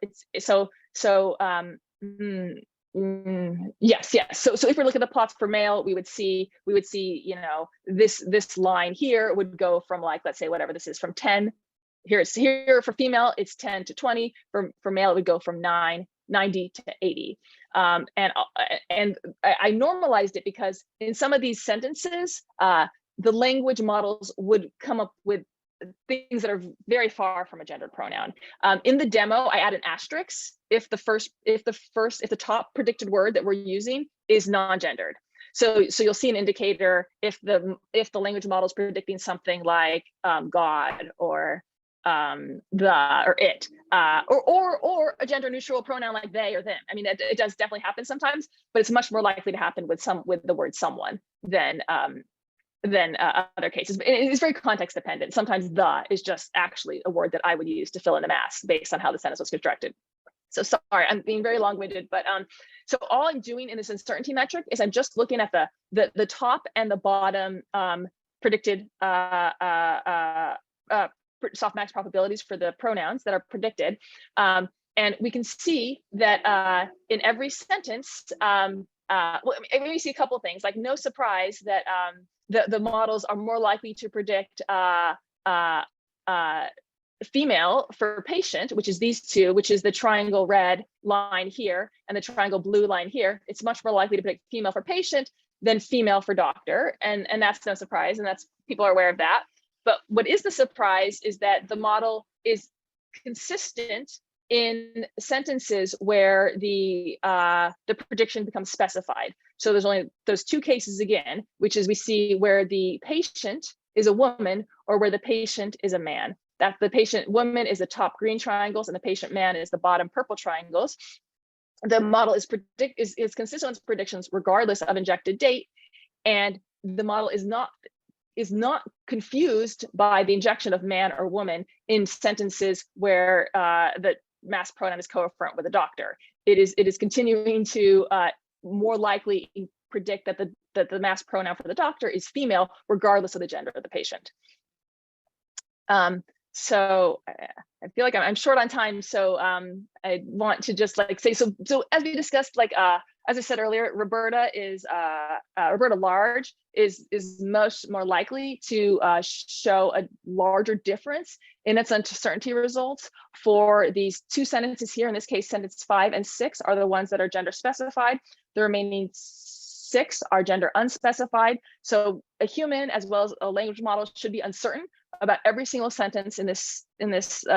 yes. So if we look at the plots for male, we would see, this line here would go from, like, let's say whatever this is, from 10. Here for female, it's 10 to 20. For male, it would go from 90 to 80. And I normalized it because in some of these sentences, the language models would come up with things that are very far from a gendered pronoun. In the demo, I add an asterisk if the top predicted word that we're using is non-gendered. So you'll see an indicator if the language model is predicting something like God or the or it, or a gender neutral pronoun like they or them. I mean, it does definitely happen sometimes, but it's much more likely to happen with the word someone than other cases. It's very context dependent. Sometimes the is just actually a word that I would use to fill in the mask based on how the sentence was constructed. So sorry, I'm being very long-winded, but so all I'm doing in this uncertainty metric is I'm just looking at the top and the bottom predicted softmax probabilities for the pronouns that are predicted, and we can see that in every sentence, well, we see a couple of things. Like, no surprise that the models are more likely to predict female for patient, which is these two, which is the triangle red line here and the triangle blue line here. It's much more likely to predict female for patient than female for doctor, and that's no surprise, and that's, people are aware of that. But what is the surprise is that the model is consistent in sentences where the prediction becomes specified. So there's only those two cases again, which is we see where the patient is a woman or where the patient is a man. That the patient woman is the top green triangles and the patient man is the bottom purple triangles. The model is consistent with predictions regardless of injected date, and the model is not confused by the injection of man or woman in sentences where the mask pronoun is co-referent with a doctor. It is continuing to more likely predict that the mask pronoun for the doctor is female regardless of the gender of the patient. So I feel like I'm short on time, so I want to just like say, so as we discussed, like as I said earlier, Roberta large is much more likely to show a larger difference in its uncertainty results for these two sentences here. In this case, sentence 5 and 6 are the ones that are gender specified. The remaining 6 are gender unspecified. So a human as well as a language model should be uncertain about every single sentence in this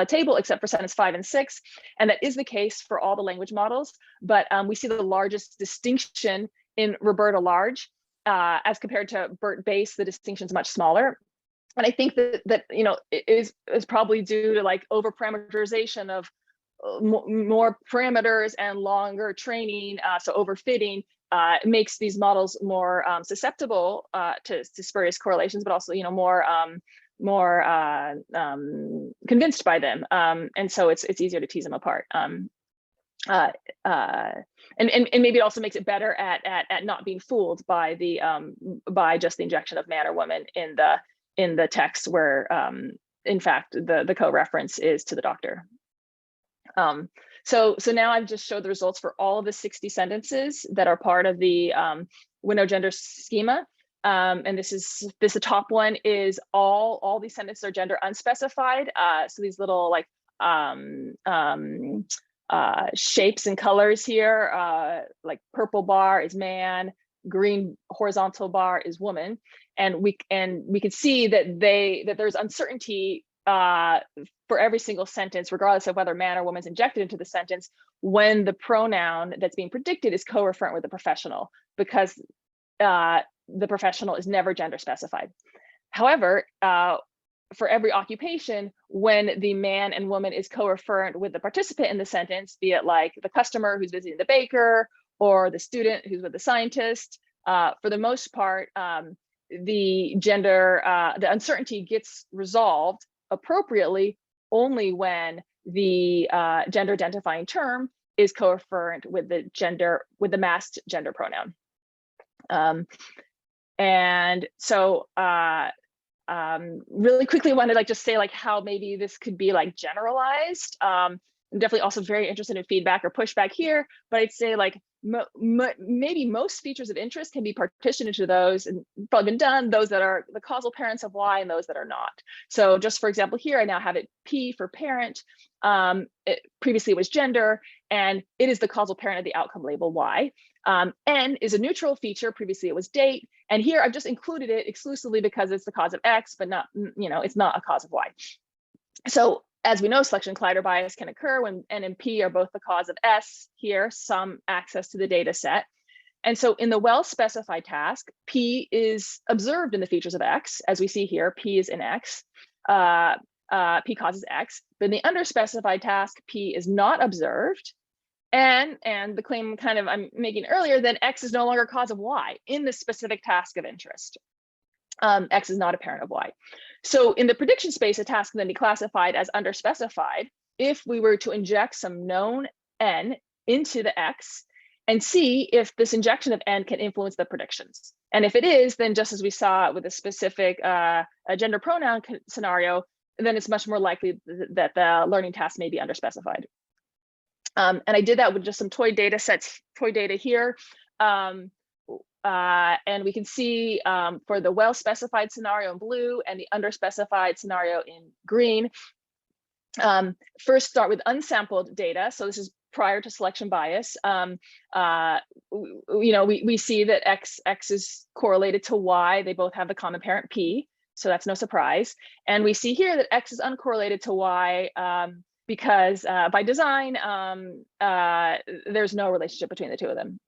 table except for sentence 5 and 6, and that is the case for all the language models. But we see the largest distinction in Roberta large as compared to BERT base. The distinction is much smaller, and I think that you know, it is probably due to like over parameterization of more parameters and longer training. So overfitting makes these models more susceptible to spurious correlations, but also, you know, more convinced by them, and so it's easier to tease them apart. And maybe it also makes it better at not being fooled by the by just the injection of man or woman in the text, where in fact the co-reference is to the doctor. So now I've just showed the results for all of the 60 sentences that are part of the window gender schema. And the top one is all these sentences are gender unspecified. So these little like shapes and colors here, like purple bar is man, green horizontal bar is woman, and we can see that there's uncertainty for every single sentence, regardless of whether man or woman is injected into the sentence, when the pronoun that's being predicted is co-referent with the professional, because the professional is never gender specified. However, for every occupation, when the man and woman is co-referent with the participant in the sentence, be it like the customer who's visiting the baker or the student who's with the scientist, for the most part, the uncertainty gets resolved appropriately only when the gender identifying term is co-referent with the masked gender pronoun. And so really quickly wanted to like just say like how maybe this could be like generalized. I'm definitely also very interested in feedback or pushback here, but I'd say like maybe most features of interest can be partitioned into those, and probably been done, those that are the causal parents of Y and those that are not. So just for example, here I now have it P for parent. Previously it was gender, and it is the causal parent of the outcome label Y. N is a neutral feature. Previously it was date, and here I've just included it exclusively because it's the cause of X, but not, you know, it's not a cause of Y. So as we know, selection collider bias can occur when N and P are both the cause of S, here some access to the data set. And so in the well-specified task, P is observed in the features of X, as we see here, P is in X. P causes X, but in the underspecified task, P is not observed. And the claim kind of I'm making earlier, then X is no longer a cause of Y in the specific task of interest. X is not a parent of Y. So in the prediction space, a task can then be classified as underspecified if we were to inject some known N into the X and see if this injection of N can influence the predictions. And if it is, then just as we saw with a specific gender pronoun scenario, then it's much more likely that the learning task may be underspecified. And I did that with just some toy data sets, toy data here. And we can see for the well-specified scenario in blue and the underspecified scenario in green. First start with unsampled data. So this is prior to selection bias. We see that X is correlated to Y. They both have the common parent P, so that's no surprise. And we see here that X is uncorrelated to Y because by design, there's no relationship between the two of them.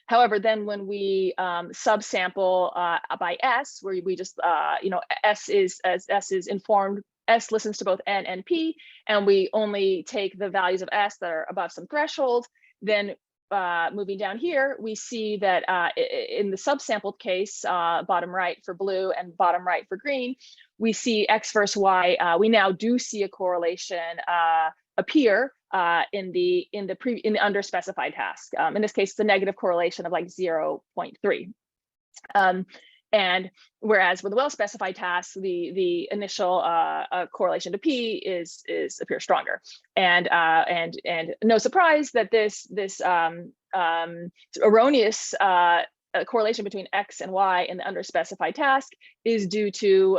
However, then when we subsample by S, where we just, S is informed, S listens to both N and P, and we only take the values of S that are above some threshold, then moving down here, we see that in the subsampled case, bottom right for blue and bottom right for green, we see X versus Y. We now do see a correlation appear in the underspecified task. In this case, it's a negative correlation of like 0.3. And whereas with the well-specified tasks, the initial correlation to P appears stronger. And no surprise that this erroneous correlation between X and Y in the underspecified task is due to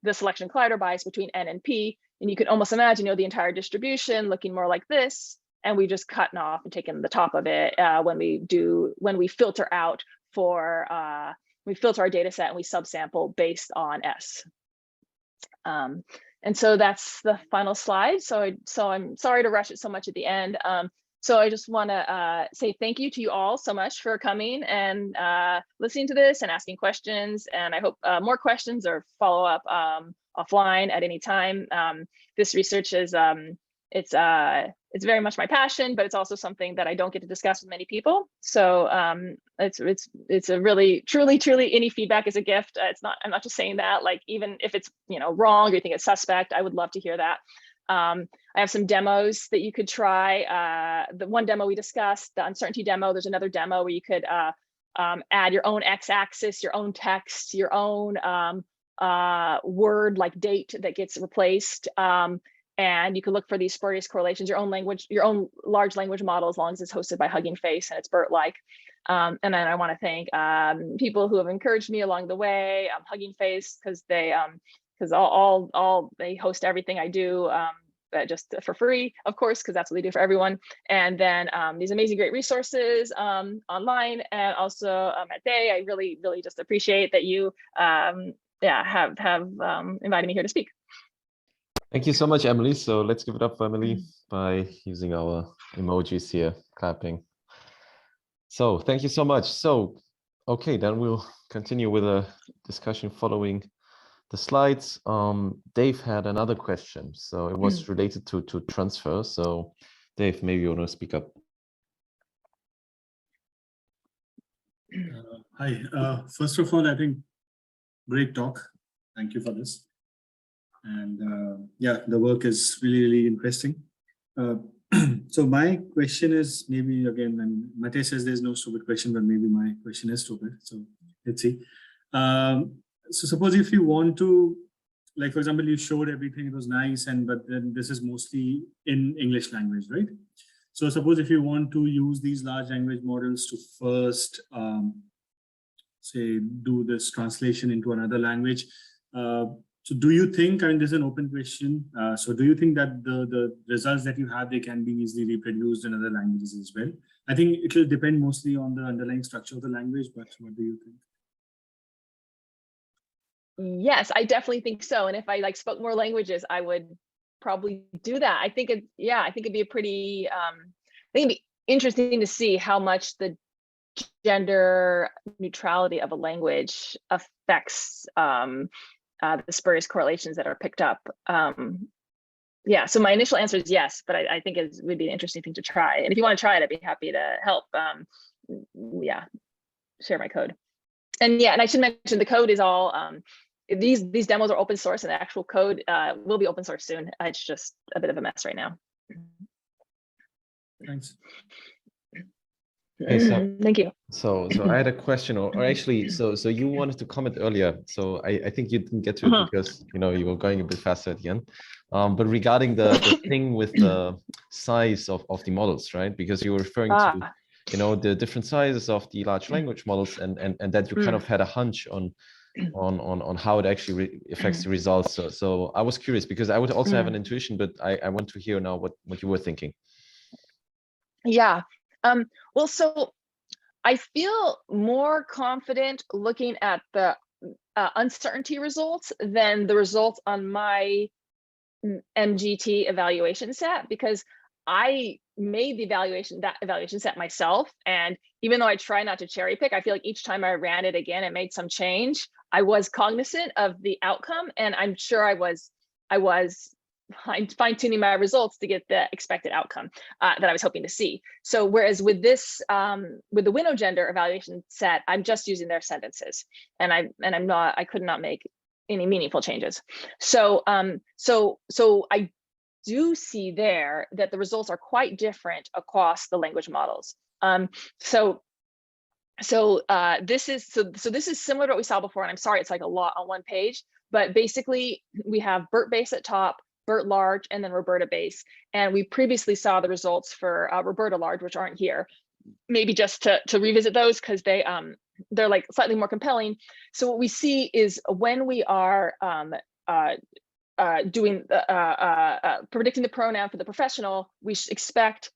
the selection collider bias between N and P. And you can almost imagine, the entire distribution looking more like this, and we just cut off and taken the top of it when we filter out for we filter our data set and we subsample based on S. And so that's the final slide. So I'm sorry to rush it so much at the end. So I just want to say thank you to you all so much for coming and listening to this and asking questions. And I hope more questions or follow up offline at any time. This research is it's very much my passion, but it's also something that I don't get to discuss with many people. So it's a really, truly any feedback is a gift. I'm not just saying that, like, even if it's, wrong or you think it's suspect, I would love to hear that. I have some demos that you could try. The one demo we discussed, the uncertainty demo, there's another demo where you could add your own x-axis, your own text, your own word like date that gets replaced. And you can look for these spurious correlations, your own language, your own large language model, as long as it's hosted by Hugging Face and it's BERT-like. And then I want to thank people who have encouraged me along the way, Hugging Face, because they host everything I do just for free, of course, because that's what they do for everyone. And then these amazing, great resources online, and also at Day. I really just appreciate that you have invited me here to speak. Thank you so much, Emily. So let's give it up for Emily by using our emojis here, clapping. So thank you so much. So, okay, then we'll continue with a discussion following the slides. Dave had another question. So it was related to transfer. So Dave, maybe you want to speak up. Hi, first of all, I think great talk. Thank you for this. And yeah, the work is really interesting. So my question is, maybe again, and Mate says there's no stupid question, but maybe my question is stupid. So let's see. So suppose if you want to, like, for example, you showed everything, it was nice, but then this is mostly in English language, right? So suppose if you want to use these large language models to first, say, do this translation into another language, so do you think, and this is an open question, so do you think that the results that you have, they can be easily reproduced in other languages as well? I think it will depend mostly on the underlying structure of the language, but what do you think? Yes, I definitely think so. And if I spoke more languages, I would probably do that. I think it'd be a pretty, I think it'd be interesting to see how much the gender neutrality of a language affects the spurious correlations that are picked up. Yeah, so my initial answer is yes, but I think it would be an interesting thing to try. And if you want to try it, I'd be happy to help. Yeah, share my code. And yeah, and I should mention the code is all, these demos are open source, and the actual code will be open source soon. It's just a bit of a mess right now. Thanks. Okay, so thank you. So I had a question, or actually, so you wanted to comment earlier. So I think you didn't get to it because you were going a bit faster at the end. But regarding the thing with the size of the models, right? Because you were referring to the different sizes of the large language models, and that you kind of had a hunch on how it actually affects the results. So I was curious because I would also have an intuition, but I want to hear now what you were thinking. Yeah. Well, so I feel more confident looking at the uncertainty results than the results on my MGT evaluation set, because I made that evaluation set myself. And even though I try not to cherry pick, I feel like each time I ran it again, it made some change. I was cognizant of the outcome, and I'm sure I was fine-tuning my results to get the expected outcome that I was hoping to see. So whereas with this, with the window gender evaluation set, I'm just using their sentences, and I could not make any meaningful changes. So so I do see there that the results are quite different across the language models. So this is similar to what we saw before, and I'm sorry it's like a lot on one page, but basically we have BERT base at top, BERT large, and then Roberta base. And we previously saw the results for Roberta large, which aren't here. Maybe just to revisit those, because they're like slightly more compelling. So what we see is when we are doing predicting the pronoun for the professional, we expect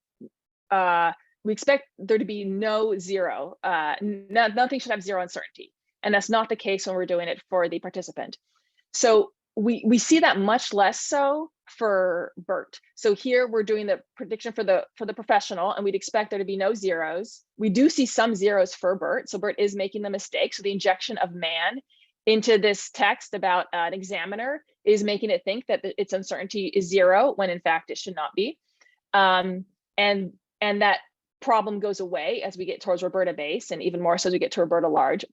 there to be no zero. Nothing should have zero uncertainty, and that's not the case when we're doing it for the participant. So we see that much less so for BERT. So here we're doing the prediction for the professional, and we'd expect there to be no zeros. We do see some zeros for BERT, so BERT is making the mistake. So the injection of man into this text about an examiner is making it think that its uncertainty is zero, when in fact it should not be. And that problem goes away as we get towards Roberta base, and even more so as we get to Roberta large.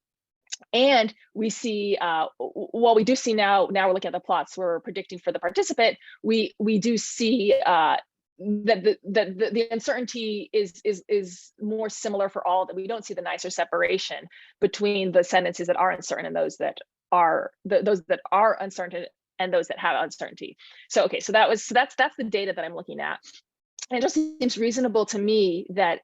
And we see, well, we do see now we're looking at the plots, we're predicting for the participant, we do see that the uncertainty is more similar for all, that we don't see the nicer separation between the sentences that are uncertain and those that are uncertain and those that have uncertainty. So okay, so that's the data that I'm looking at. And it just seems reasonable to me that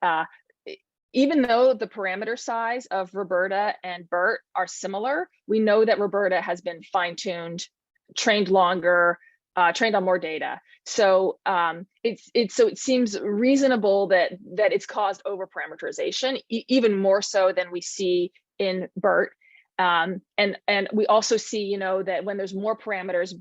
even though the parameter size of Roberta and BERT are similar, we know that Roberta has been fine-tuned, trained longer, trained on more data. So it seems reasonable that it's caused over-parameterization, even more so than we see in BERT. And we also see, that when there's more parameters,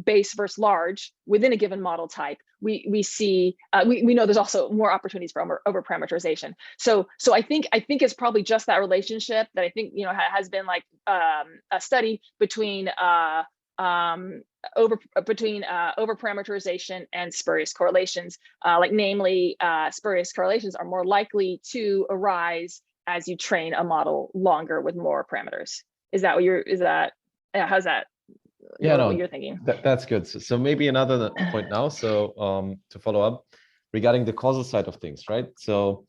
base versus large, within a given model type, we see we know there's also more opportunities for over parameterization. So I think it's probably just that relationship that I think has been like a study between over parameterization and spurious correlations. Like namely, spurious correlations are more likely to arise as you train a model longer with more parameters. How's that? Yeah, what you're thinking? That's good. So maybe another point now. So to follow up regarding the causal side of things, right? So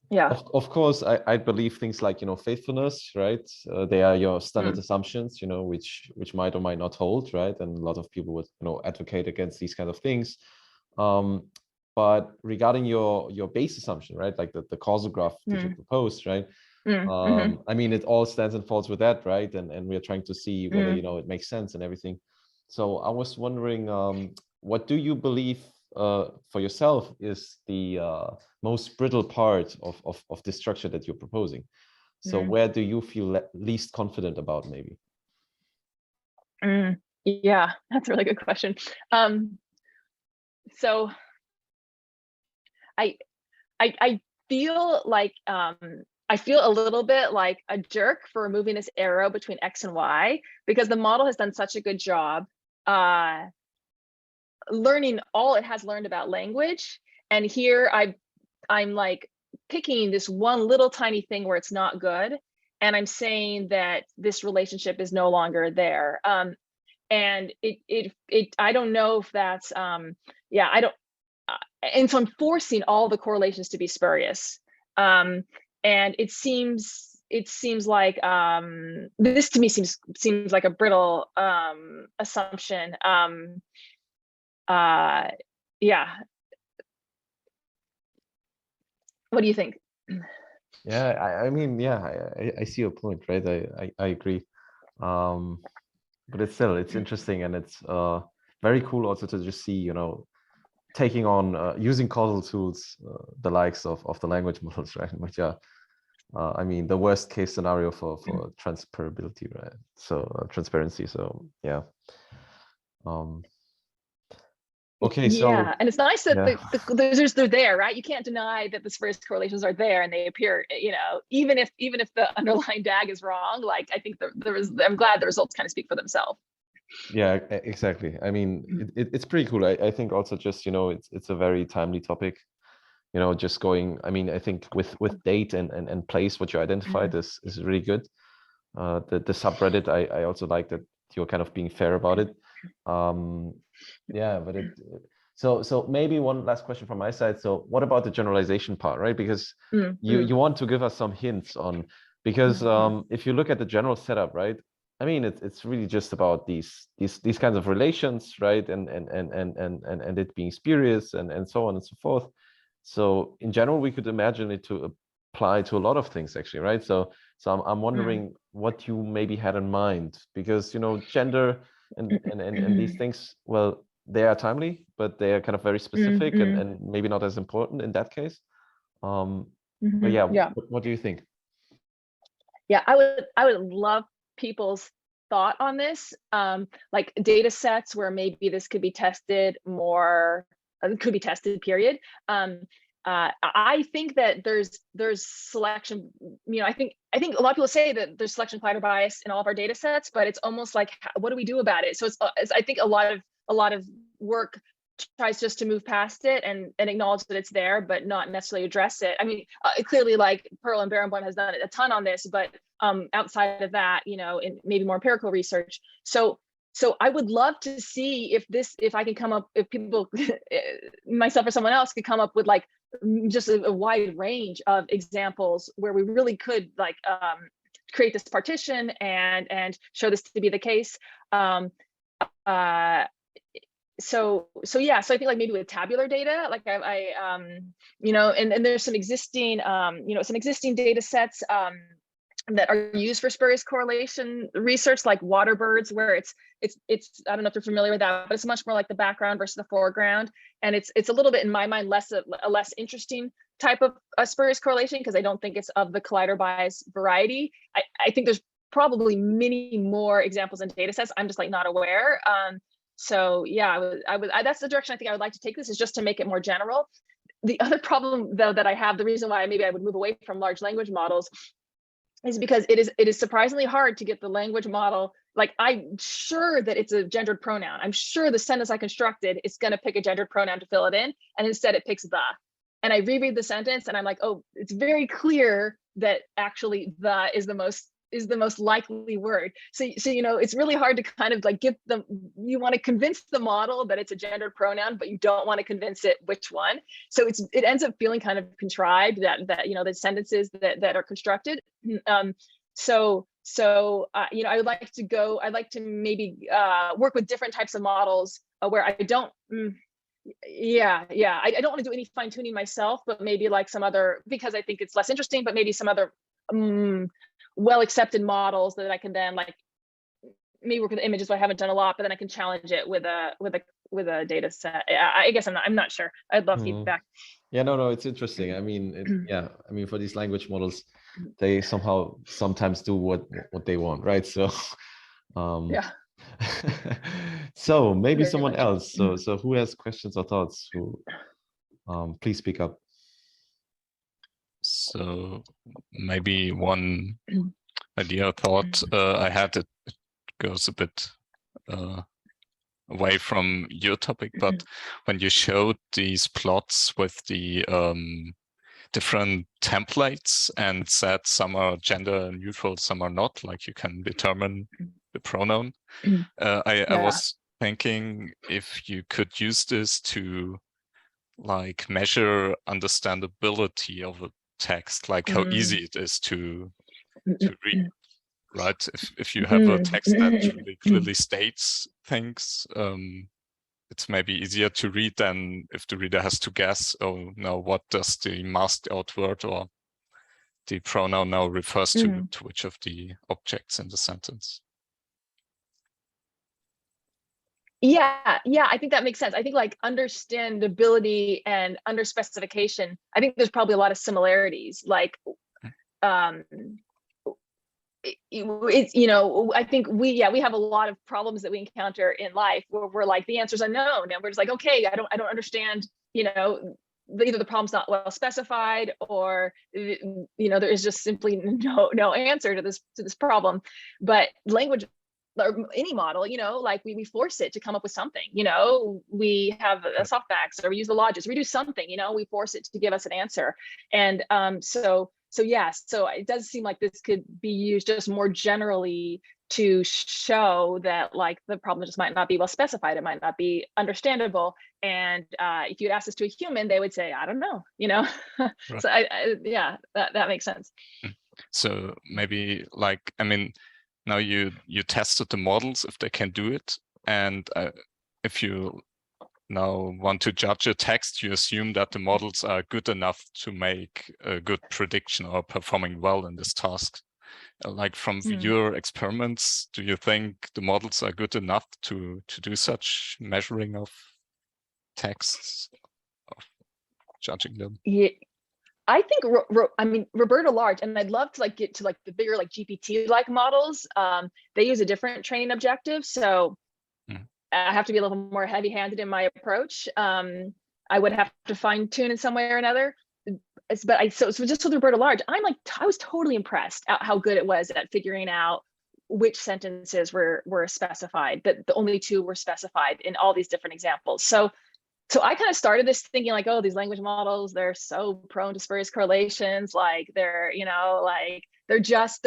yeah, of course, I believe things like faithfulness, right? They are your standard assumptions, which might or might not hold, right? And a lot of people would advocate against these kind of things. But regarding your base assumption, right, like the causal graph that you proposed, right? I mean, it all stands and falls with that, right? And we're trying to see whether it makes sense and everything. So I was wondering, what do you believe for yourself is the most brittle part of this structure that you're proposing? So where do you feel least confident about, maybe? Yeah, that's a really good question. So I feel like I feel a little bit like a jerk for moving this arrow between X and Y, because the model has done such a good job learning all it has learned about language. And here I'm like picking this one little tiny thing where it's not good. And I'm saying that this relationship is no longer there. And I don't know if that's, yeah, I don't, and so I'm forcing all the correlations to be spurious. And it seems like this to me seems like a brittle assumption. Yeah. What do you think? Yeah, I mean, yeah, I see your point, right? I agree. But it's interesting, and it's very cool also to just see, you know, taking on using causal tools, the likes of the language models, right? Which are, I mean, the worst case scenario for transferability, right? So transparency. So yeah. Okay, so yeah, and it's nice that yeah. they're there, right? You can't deny that the spurious correlations are there and they appear, you know, even if the underlying DAG is wrong. Like, I think I'm glad the results kind of speak for themselves. Yeah, exactly. I mean, it's pretty cool. I think also just, you know, it's a very timely topic. You know, just going, I mean, I think with date and place, what you identified is really good. The subreddit, I also like that you're kind of being fair about it. Yeah, but so maybe one last question from my side. So what about the generalization part, right? Because you want to give us some hints on, because if you look at the general setup, right? I mean, it's really just about these kinds of relations, right? And it being spurious and so on and so forth. So in general, we could imagine it to apply to a lot of things, actually, right? So I'm wondering what you maybe had in mind, because, you know, gender and these things, well, they are timely, but they are kind of very specific and maybe not as important in that case. But yeah, what do you think? Yeah, I would love people's thought on this, like data sets where maybe this could be tested more, could be tested, period. I think that there's selection, you know, I think a lot of people say that there's selection collider bias in all of our data sets, but it's almost like, what do we do about it? So it's I think a lot of work tries just to move past it and acknowledge that it's there, but not necessarily address it. I mean, clearly, like Pearl and Barenboim has done a ton on this, but outside of that, you know, in maybe more empirical research. So I would love to see if I can come up, if people, myself or someone else could come up with like just a wide range of examples where we really could like create this partition and show this to be the case. So yeah, so I think like maybe with tabular data, like I you know, and there's some existing you know, some existing data sets that are used for spurious correlation research, like water birds, where it's I don't know if you're familiar with that, but it's much more like the background versus the foreground, and it's a little bit, in my mind, a less interesting type of spurious correlation, because I don't think it's of the collider bias variety. I think there's probably many more examples in data sets I'm just like not aware. So yeah, that's the direction I think I would like to take this, is just to make it more general. The other problem though that I have, the reason why maybe I would move away from large language models, is because it is surprisingly hard to get the language model, like I'm sure that it's a gendered pronoun. I'm sure the sentence I constructed is going to pick a gendered pronoun to fill it in, and instead it picks the. And I reread the sentence and I'm like, oh, it's very clear that actually the is the most likely word. So you know, it's really hard to kind of like you want to convince the model that it's a gendered pronoun, but you don't want to convince it which one. So it ends up feeling kind of contrived, that you know, the sentences that are constructed. So you know, I'd like to maybe work with different types of models where I don't I don't want to do any fine tuning myself, but maybe like some other, because I think it's less interesting, but maybe some other well accepted models that I can then like maybe work with images, but I haven't done a lot, but then I can challenge it with a data set. I guess I'm not sure. I'd love feedback. Yeah, no, it's interesting. I mean, yeah, I mean, for these language models, they sometimes do what they want, right? So yeah. So maybe Very someone much. else. So who has questions or thoughts? Who please speak up. So maybe one idea or thought I had, it goes a bit away from your topic, but when you showed these plots with the different templates and said some are gender neutral, some are not, like you can determine the pronoun, I was thinking if you could use this to like measure understandability of a text, like how easy it is to read, right? If you have a text that really clearly states things, it's maybe easier to read than if the reader has to guess, oh no, what does the masked out word or the pronoun now refers to which of the objects in the sentence. Yeah, I think that makes sense. I think like understandability and underspecification, I think there's probably a lot of similarities. Like, it's, you know, I think we have a lot of problems that we encounter in life where we're like, the answer's unknown, and we're just like, okay, I don't understand, you know, either the problem's not well specified, or, you know, there is just simply no answer to this problem. But language, or any model, you know, like we force it to come up with something, you know, we have a softmax, or we use the logis, we do something, you know, we force it to give us an answer. And so it does seem like this could be used just more generally to show that like the problem just might not be well specified, it might not be understandable. And if you'd ask this to a human, they would say, I don't know, you know. Right. So yeah, that makes sense. So maybe like, I mean, now you tested the models if they can do it, and if you now want to judge a text, you assume that the models are good enough to make a good prediction or performing well in this task. Like from your experiments, do you think the models are good enough to do such measuring of texts, of judging them? Yeah. I think, I mean, Roberta Large, and I'd love to like get to like the bigger like GPT-like models. They use a different training objective, so I have to be a little more heavy-handed in my approach. I would have to fine-tune in some way or another. But so just with Roberta Large, I was totally impressed at how good it was at figuring out which sentences were specified. That the only two were specified in all these different examples. So I kind of started this thinking like, oh, these language models, they're so prone to spurious correlations. Like they're, you know, like they're just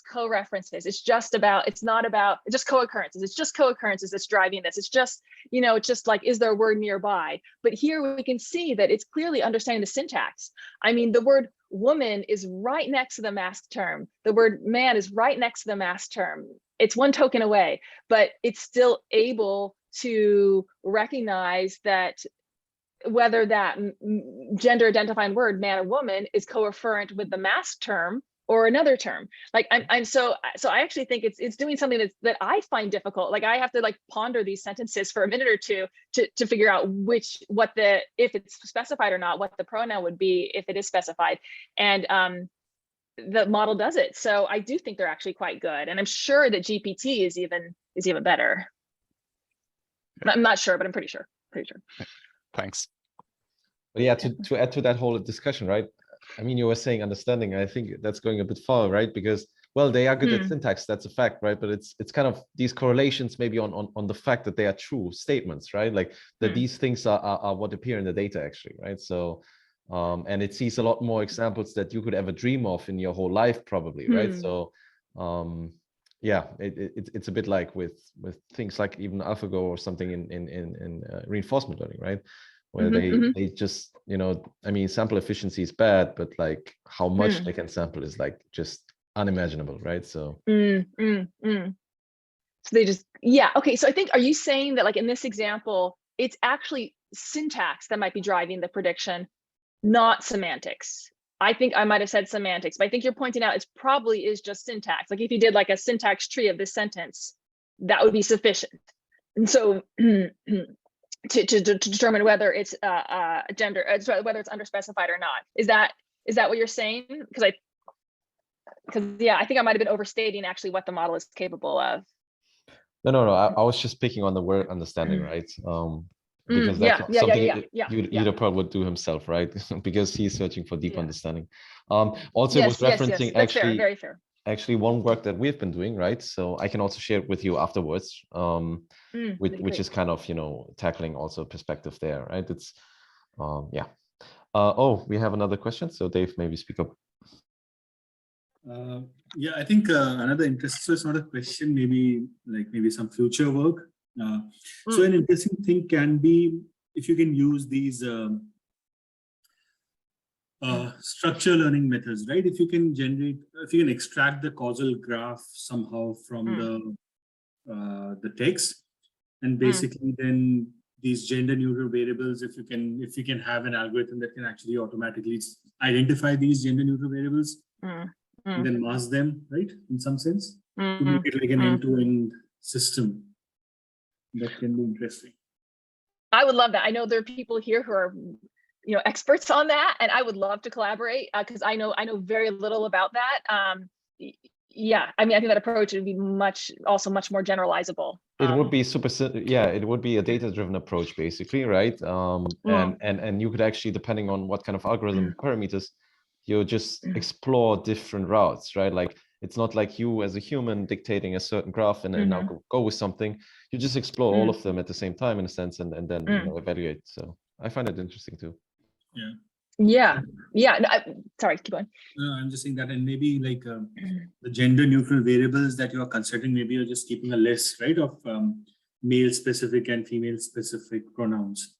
co-references. It's not about just co-occurrences. It's just co-occurrences that's driving this. It's just, you know, it's just like, is there a word nearby? But here we can see that it's clearly understanding the syntax. I mean, the word woman is right next to the masked term. The word man is right next to the masked term. It's one token away, but it's still able to recognize that whether that gender identifying word, man or woman, is co-referent with the masked term or another term. Like so I actually think it's doing something that I find difficult. Like I have to like ponder these sentences for a minute or two to figure out if it's specified or not, what the pronoun would be if it is specified. And the model does it. So I do think they're actually quite good. And I'm sure that GPT is even better. I'm not sure, but I'm pretty sure. Thanks. But yeah, to add to that whole discussion, right? I mean, you were saying understanding. I think that's going a bit far, right? Because, well, they are good at syntax, that's a fact, right? But it's kind of these correlations maybe on the fact that they are true statements, right? Like that these things are what appear in the data actually, right? So, and it sees a lot more examples that you could ever dream of in your whole life, probably, right? So, yeah, it's a bit like with things like even AlphaGo or something in reinforcement learning, right? Where they just, you know, I mean, sample efficiency is bad, but like how much they can sample is like just unimaginable, right? So so they just, yeah, okay. So I think, are you saying that like in this example, it's actually syntax that might be driving the prediction, not semantics? I think I might have said semantics, but I think you're pointing out it probably is just syntax. Like if you did like a syntax tree of this sentence, that would be sufficient. And so to determine whether it's gender, whether it's underspecified or not. Is that what you're saying? Because yeah, I think I might have been overstating actually what the model is capable of. No. I was just picking on the word understanding, right? because that's yeah, not yeah, something yeah. Udo Pearl would do himself, right? Because he's searching for deep Yeah. understanding. Also, it was Yes, referencing that's fair, actually very fair. one work that we've been doing, right? So I can also share it with you afterwards, which is kind of, you know, tackling also perspective there, right? It's yeah. Oh, we have another question. So Dave, maybe speak up. Yeah, I think another interest, so it's not a question, maybe some future work. So an interesting thing can be if you can use these structure learning methods, right? If you can extract the causal graph somehow from the text, and basically then these gender neutral variables, if you can have an algorithm that can actually automatically identify these gender neutral variables and then mask them, right? In some sense, to make it like an end-to-end system, that can be interesting. I would love that. I know there are people here who are, you know, experts on that, and I would love to collaborate because I know very little about that. Yeah, I mean, I think that approach would be much more generalizable. It would be yeah, it would be a data-driven approach basically, right? And you could actually, depending on what kind of algorithm parameters, you just explore different routes, right? Like it's not like you as a human dictating a certain graph and now go with something. You just explore all of them at the same time in a sense, and then you know, evaluate. So I find it interesting too. Yeah. No, sorry, keep going. No, I'm just saying that, and maybe like the gender neutral variables that you are considering, maybe you're just keeping a list, right, of male specific and female specific pronouns.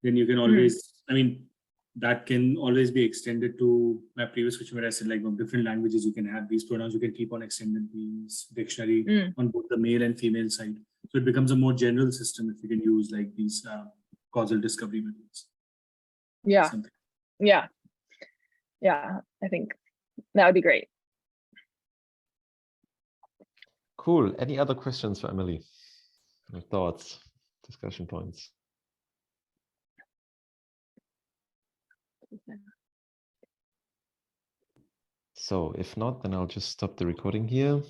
Then you can always, I mean, that can always be extended to my previous question where I said, like, different languages, you can have these pronouns, you can keep on extending these dictionary on both the male and female side. So it becomes a more general system if you can use like these causal discovery methods. Yeah. I think that would be great. Cool. Any other questions for Emily? Or thoughts, discussion points? So if not, then I'll just stop the recording here.